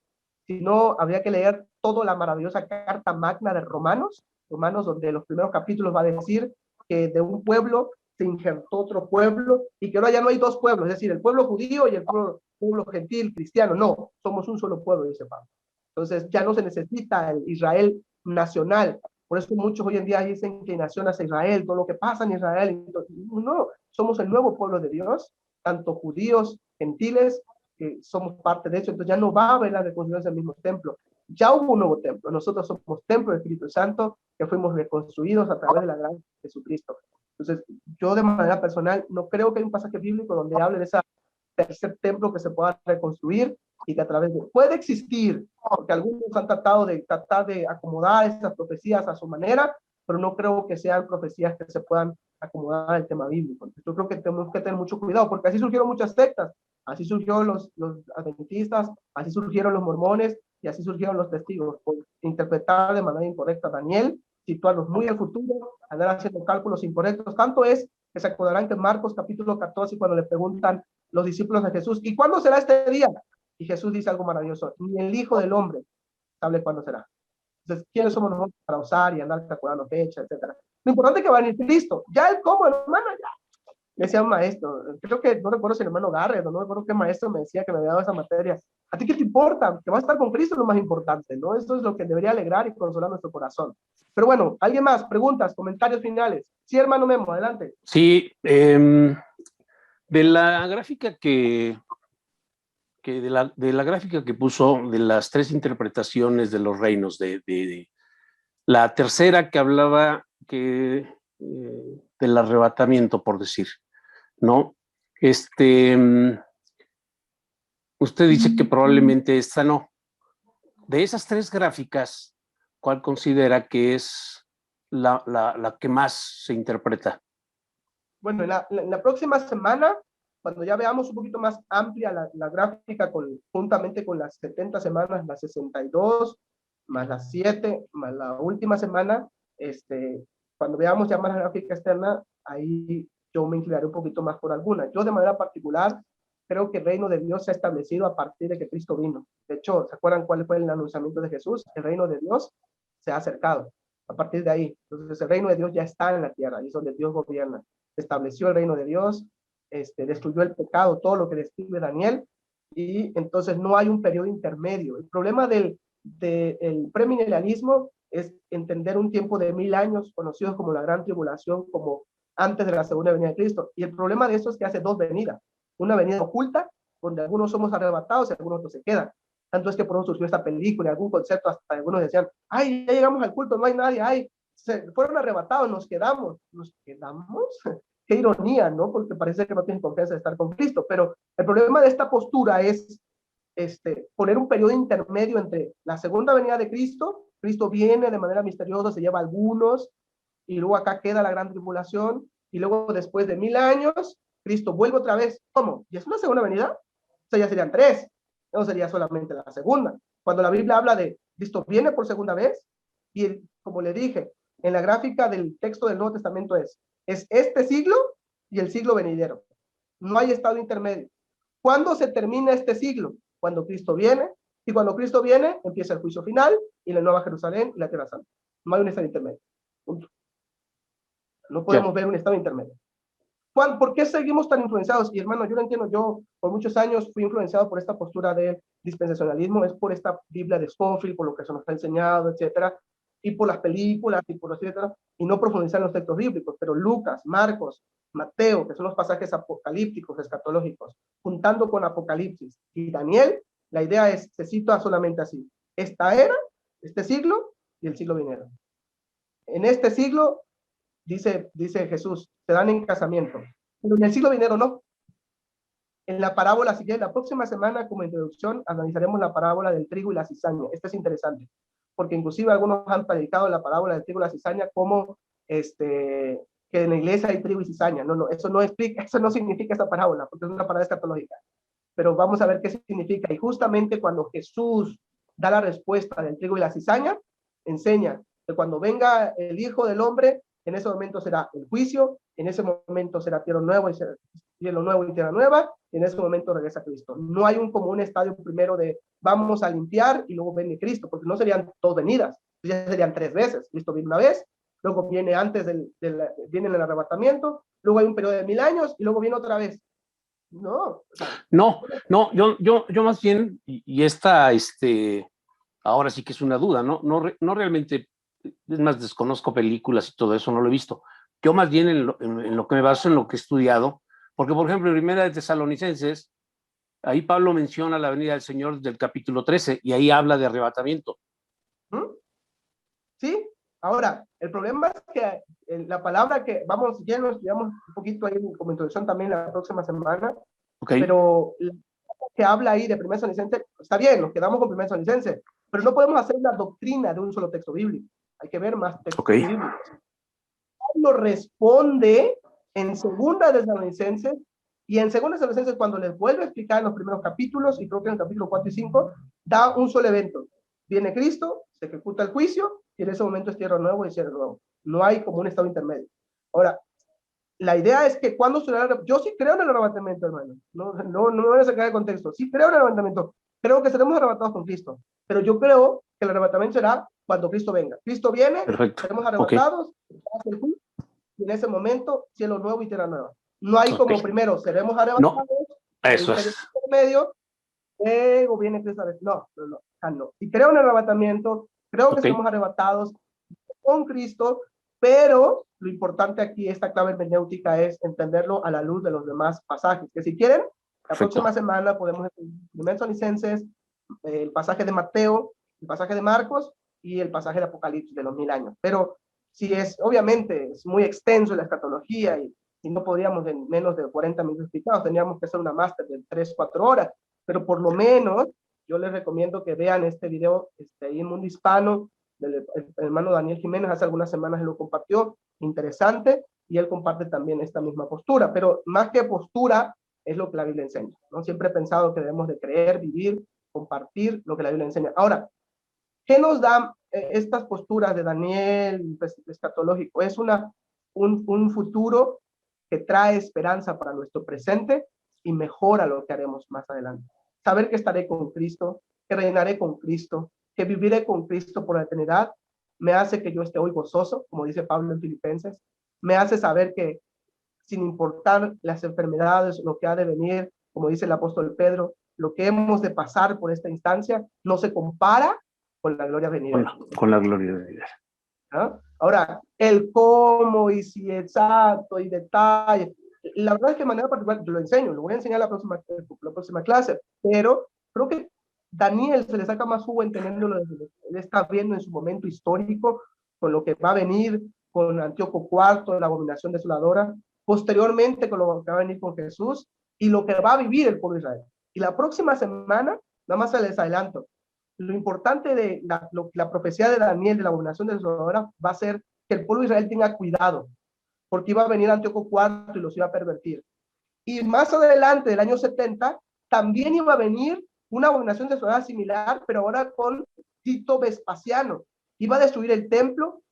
Si no, habría que leer toda la maravillosa carta magna de Romanos, donde los primeros capítulos va a decir que de un pueblo se injertó otro pueblo y que ahora ya no hay dos pueblos, es decir, el pueblo judío y el pueblo gentil, cristiano. No, somos un solo pueblo, dice Pablo. Entonces ya no se necesita el Israel nacional. Por eso muchos hoy en día dicen que nación hacia Israel, todo lo que pasa en Israel. No, somos el nuevo pueblo de Dios, tanto judíos, gentiles, que somos parte de eso. Entonces ya no va a haber la reconstrucción del mismo templo. Ya hubo un nuevo templo. Nosotros somos templo del Espíritu Santo, que fuimos reconstruidos a través de la gracia de Jesucristo. Entonces, yo de manera personal no creo que hay un pasaje bíblico donde hable de ese tercer templo que se pueda reconstruir y que a través de... Puede existir, porque algunos han tratado de acomodar estas profecías a su manera, pero no creo que sean profecías que se puedan acomodar al tema bíblico. Entonces, yo creo que tenemos que tener mucho cuidado, porque así surgieron muchas sectas, así surgieron los adventistas, así surgieron los mormones, y así surgieron los testigos, por interpretar de manera incorrecta a Daniel, situarlos muy al futuro, andar haciendo cálculos incorrectos. Tanto es que se acordarán que en Marcos capítulo 14, cuando le preguntan los discípulos de Jesús, ¿y cuándo será este día? Y Jesús dice algo maravilloso: ni el Hijo del Hombre sabe cuándo será. Entonces, ¿quiénes somos nosotros para usar y andar calculando fechas, etcétera? Lo importante es que va a venir Cristo. Ya el cómo, hermano, ya. Me decía un maestro, creo que, no recuerdo si el hermano Garrett, no recuerdo qué maestro me decía que me había dado esa materia. ¿A ti qué te importa? Que vas a estar con Cristo es lo más importante, ¿no? Eso es lo que debería alegrar y consolar nuestro corazón. Pero bueno, ¿alguien más? Preguntas, comentarios finales. Sí, hermano Memo, adelante. Sí, de la gráfica de la gráfica que puso de las tres interpretaciones de los reinos, de la tercera que hablaba del arrebatamiento, por decir, ¿no? Usted dice que probablemente esta no. De esas tres gráficas, ¿cuál considera que es la que más se interpreta? Bueno, en la próxima semana, cuando ya veamos un poquito más amplia la gráfica, juntamente con las 70 semanas, las 62, más las 7, más la última semana, cuando veamos ya más la gráfica externa, ahí yo me inclinaré un poquito más por alguna. Yo de manera particular creo que el reino de Dios se ha establecido a partir de que Cristo vino. De hecho, ¿se acuerdan cuál fue el anunciamiento de Jesús? El reino de Dios se ha acercado. A partir de ahí, entonces el reino de Dios ya está en la tierra, y es donde Dios gobierna. Se estableció el reino de Dios, destruyó el pecado, todo lo que describe Daniel, y entonces no hay un periodo intermedio. El problema del premilenialismo es entender un tiempo de 1000 años, conocidos como la Gran Tribulación, como antes de la segunda venida de Cristo. Y el problema de esto es que hace dos venidas. Una venida oculta, donde algunos somos arrebatados y algunos otros se quedan. Tanto es que por eso surgió esta película, algún concepto, hasta algunos decían, ay, ya llegamos al culto, no hay nadie, ay, se fueron arrebatados, nos quedamos. Qué ironía, ¿no? Porque parece que no tienen confianza de estar con Cristo. Pero el problema de esta postura es poner un periodo intermedio entre la segunda venida de Cristo. Cristo viene de manera misteriosa, se lleva a algunos, y luego acá queda la gran tribulación, y luego después de 1000 años, Cristo vuelve otra vez. ¿Cómo? ¿Y es una segunda venida? O sea, ya serían 3, no sería solamente la segunda. Cuando la Biblia habla de Cristo viene por segunda vez, y como le dije, en la gráfica del texto del Nuevo Testamento es este siglo y el siglo venidero. No hay estado intermedio. ¿Cuándo se termina este siglo? Cuando Cristo viene, y cuando Cristo viene, empieza el juicio final, y la Nueva Jerusalén y la Tierra Santa. No hay un estado intermedio. Punto. No podemos ver un estado intermedio. Juan, ¿por qué seguimos tan influenciados? Y hermano, yo lo entiendo, yo por muchos años fui influenciado por esta postura de dispensacionalismo, es por esta Biblia de Scofield, por lo que se nos ha enseñado, etcétera, y por las películas, y por etcétera, y no profundizar en los textos bíblicos, pero Lucas, Marcos, Mateo, que son los pasajes apocalípticos, escatológicos, juntando con Apocalipsis y Daniel, la idea es, se cita solamente así, esta era, este siglo y el siglo venidero. En este siglo, dice Jesús, se dan en casamiento, pero en el siglo venidero no. En la parábola siguiente, la próxima semana, como introducción, analizaremos la parábola del trigo y la cizaña. Esta es interesante, porque inclusive algunos han predicado la parábola del trigo y la cizaña como que en la iglesia hay trigo y cizaña. No, eso no explica, eso no significa esta parábola, porque es una parábola escatológica. Pero vamos a ver qué significa. Y justamente cuando Jesús da la respuesta del trigo y la cizaña, enseña que cuando venga el Hijo del Hombre, en ese momento será el juicio, en ese momento será cielo nuevo y cielo nuevo y tierra nueva, y en ese momento regresa Cristo. No hay como un estadio primero de vamos a limpiar y luego viene Cristo, porque no serían dos venidas, ya serían 3 veces. Cristo viene una vez, luego viene antes viene el arrebatamiento, luego hay un periodo de 1000 años y luego viene otra vez. No. Yo más bien, y esta, ahora sí que es una duda, no realmente, es más, desconozco películas y todo eso, no lo he visto. Yo más bien en lo que me baso, en lo que he estudiado, porque por ejemplo en Primera de Tesalonicenses, ahí Pablo menciona la venida del Señor del capítulo 13, y ahí habla de arrebatamiento. Sí, ahora, el problema es que la palabra que ya lo estudiamos un poquito ahí como introducción también la próxima semana, Okay. pero la que habla ahí de Primera Tesalonicenses, está bien, nos quedamos con Primera Tesalonicenses, pero no podemos hacer una doctrina de un solo texto bíblico, hay que ver más textos bíblicos. Pablo responde en Segunda Tesalonicenses, y en Segunda Tesalonicenses cuando les vuelve a explicar en los primeros capítulos, y creo que en el capítulo 4 y 5, da un solo evento. Viene Cristo, se ejecuta el juicio, y en ese momento es tierra nueva y cielo nuevo. No hay como un estado intermedio. Ahora, la idea es que cuando yo sí creo en el arrebatamiento, hermano. No me voy a sacar de contexto. Sí creo en el arrebatamiento. Creo que seremos arrebatados con Cristo. Pero yo creo que el arrebatamiento será cuando Cristo venga. Cristo viene, perfecto, seremos arrebatados, y en ese momento, cielo nuevo y tierra nueva. No hay como primero, seremos arrebatados, eso es. medio, luego viene Cristo. No. Si creo en el arrebatamiento, creo que seremos arrebatados con Cristo, pero lo importante aquí, esta clave hermenéutica, es entenderlo a la luz de los demás pasajes, que si quieren, la próxima semana podemos estudiar Primera Tesalonicenses, el pasaje de Mateo, el pasaje de Marcos y el pasaje de Apocalipsis de los 1000 años. Pero si obviamente es muy extenso la escatología y no podríamos en menos de 40 minutos explicados, tendríamos que hacer una máster de 3-4 horas, pero por lo menos yo les recomiendo que vean este video ahí en Mundo Hispano, el hermano Daniel Jiménez hace algunas semanas lo compartió, interesante, y él comparte también esta misma postura, pero más que postura es lo que la Biblia enseña, ¿no? Siempre he pensado que debemos de creer, vivir, compartir lo que la Biblia enseña. Ahora, ¿qué nos dan estas posturas de Daniel escatológico? Es un futuro que trae esperanza para nuestro presente y mejora lo que haremos más adelante. Saber que estaré con Cristo, que reinaré con Cristo, que viviré con Cristo por la eternidad, me hace que yo esté hoy gozoso, como dice Pablo en Filipenses, me hace saber que sin importar las enfermedades, lo que ha de venir, como dice el apóstol Pedro, lo que hemos de pasar por esta instancia no se compara con la gloria venidera. Con la gloria venidera. ¿Ah? Ahora, el cómo y si exacto y detalle, la verdad es que de manera particular lo enseño, lo voy a enseñar la próxima clase, pero creo que Daniel se le saca más jugo entendiéndolo, él está viendo en su momento histórico, con lo que va a venir con Antíoco IV, la abominación desoladora, posteriormente con lo que va a venir con Jesús, y lo que va a vivir el pueblo de Israel. Y la próxima semana, nada más se les adelanto, lo importante de la profecía de Daniel de la abominación desoladora va a ser que el pueblo de Israel tenga cuidado, porque iba a venir Antíoco IV y los iba a pervertir. Y más adelante, del año 70, también iba a venir una abominación desoladora similar, pero ahora con Tito Vespasiano. Iba a destruir el templo.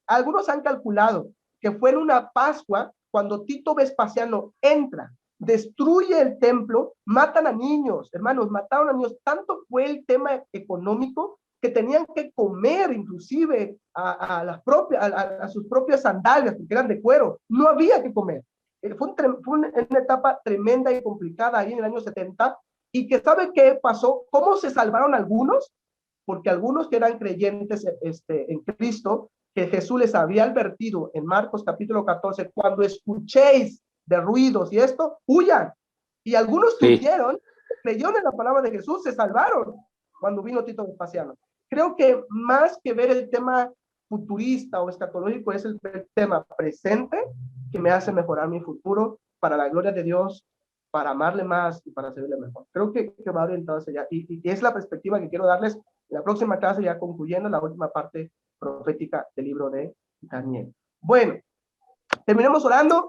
Algunos han calculado que fue en una Pascua cuando Tito Vespasiano entra, destruye el templo, matan a niños, hermanos, mataron a niños. Tanto fue el tema económico que tenían que comer inclusive a sus propias sandalias, porque eran de cuero. No había que comer. Fue una etapa tremenda y complicada ahí en el año 70, y que ¿sabe qué pasó? ¿Cómo se salvaron algunos? Porque algunos que eran creyentes en Cristo, que Jesús les había advertido en Marcos capítulo 14, cuando escuchéis de ruidos y esto, huyan. Y algunos que huyeron, creyeron en la palabra de Jesús, se salvaron cuando vino Tito Vespasiano. Creo que más que ver el tema futurista o escatológico, es el tema presente que me hace mejorar mi futuro para la gloria de Dios, para amarle más y para servirle mejor. Creo que va orientado hacia allá, y es la perspectiva que quiero darles en la próxima clase, ya concluyendo la última parte profética del libro de Daniel. Bueno, terminemos orando.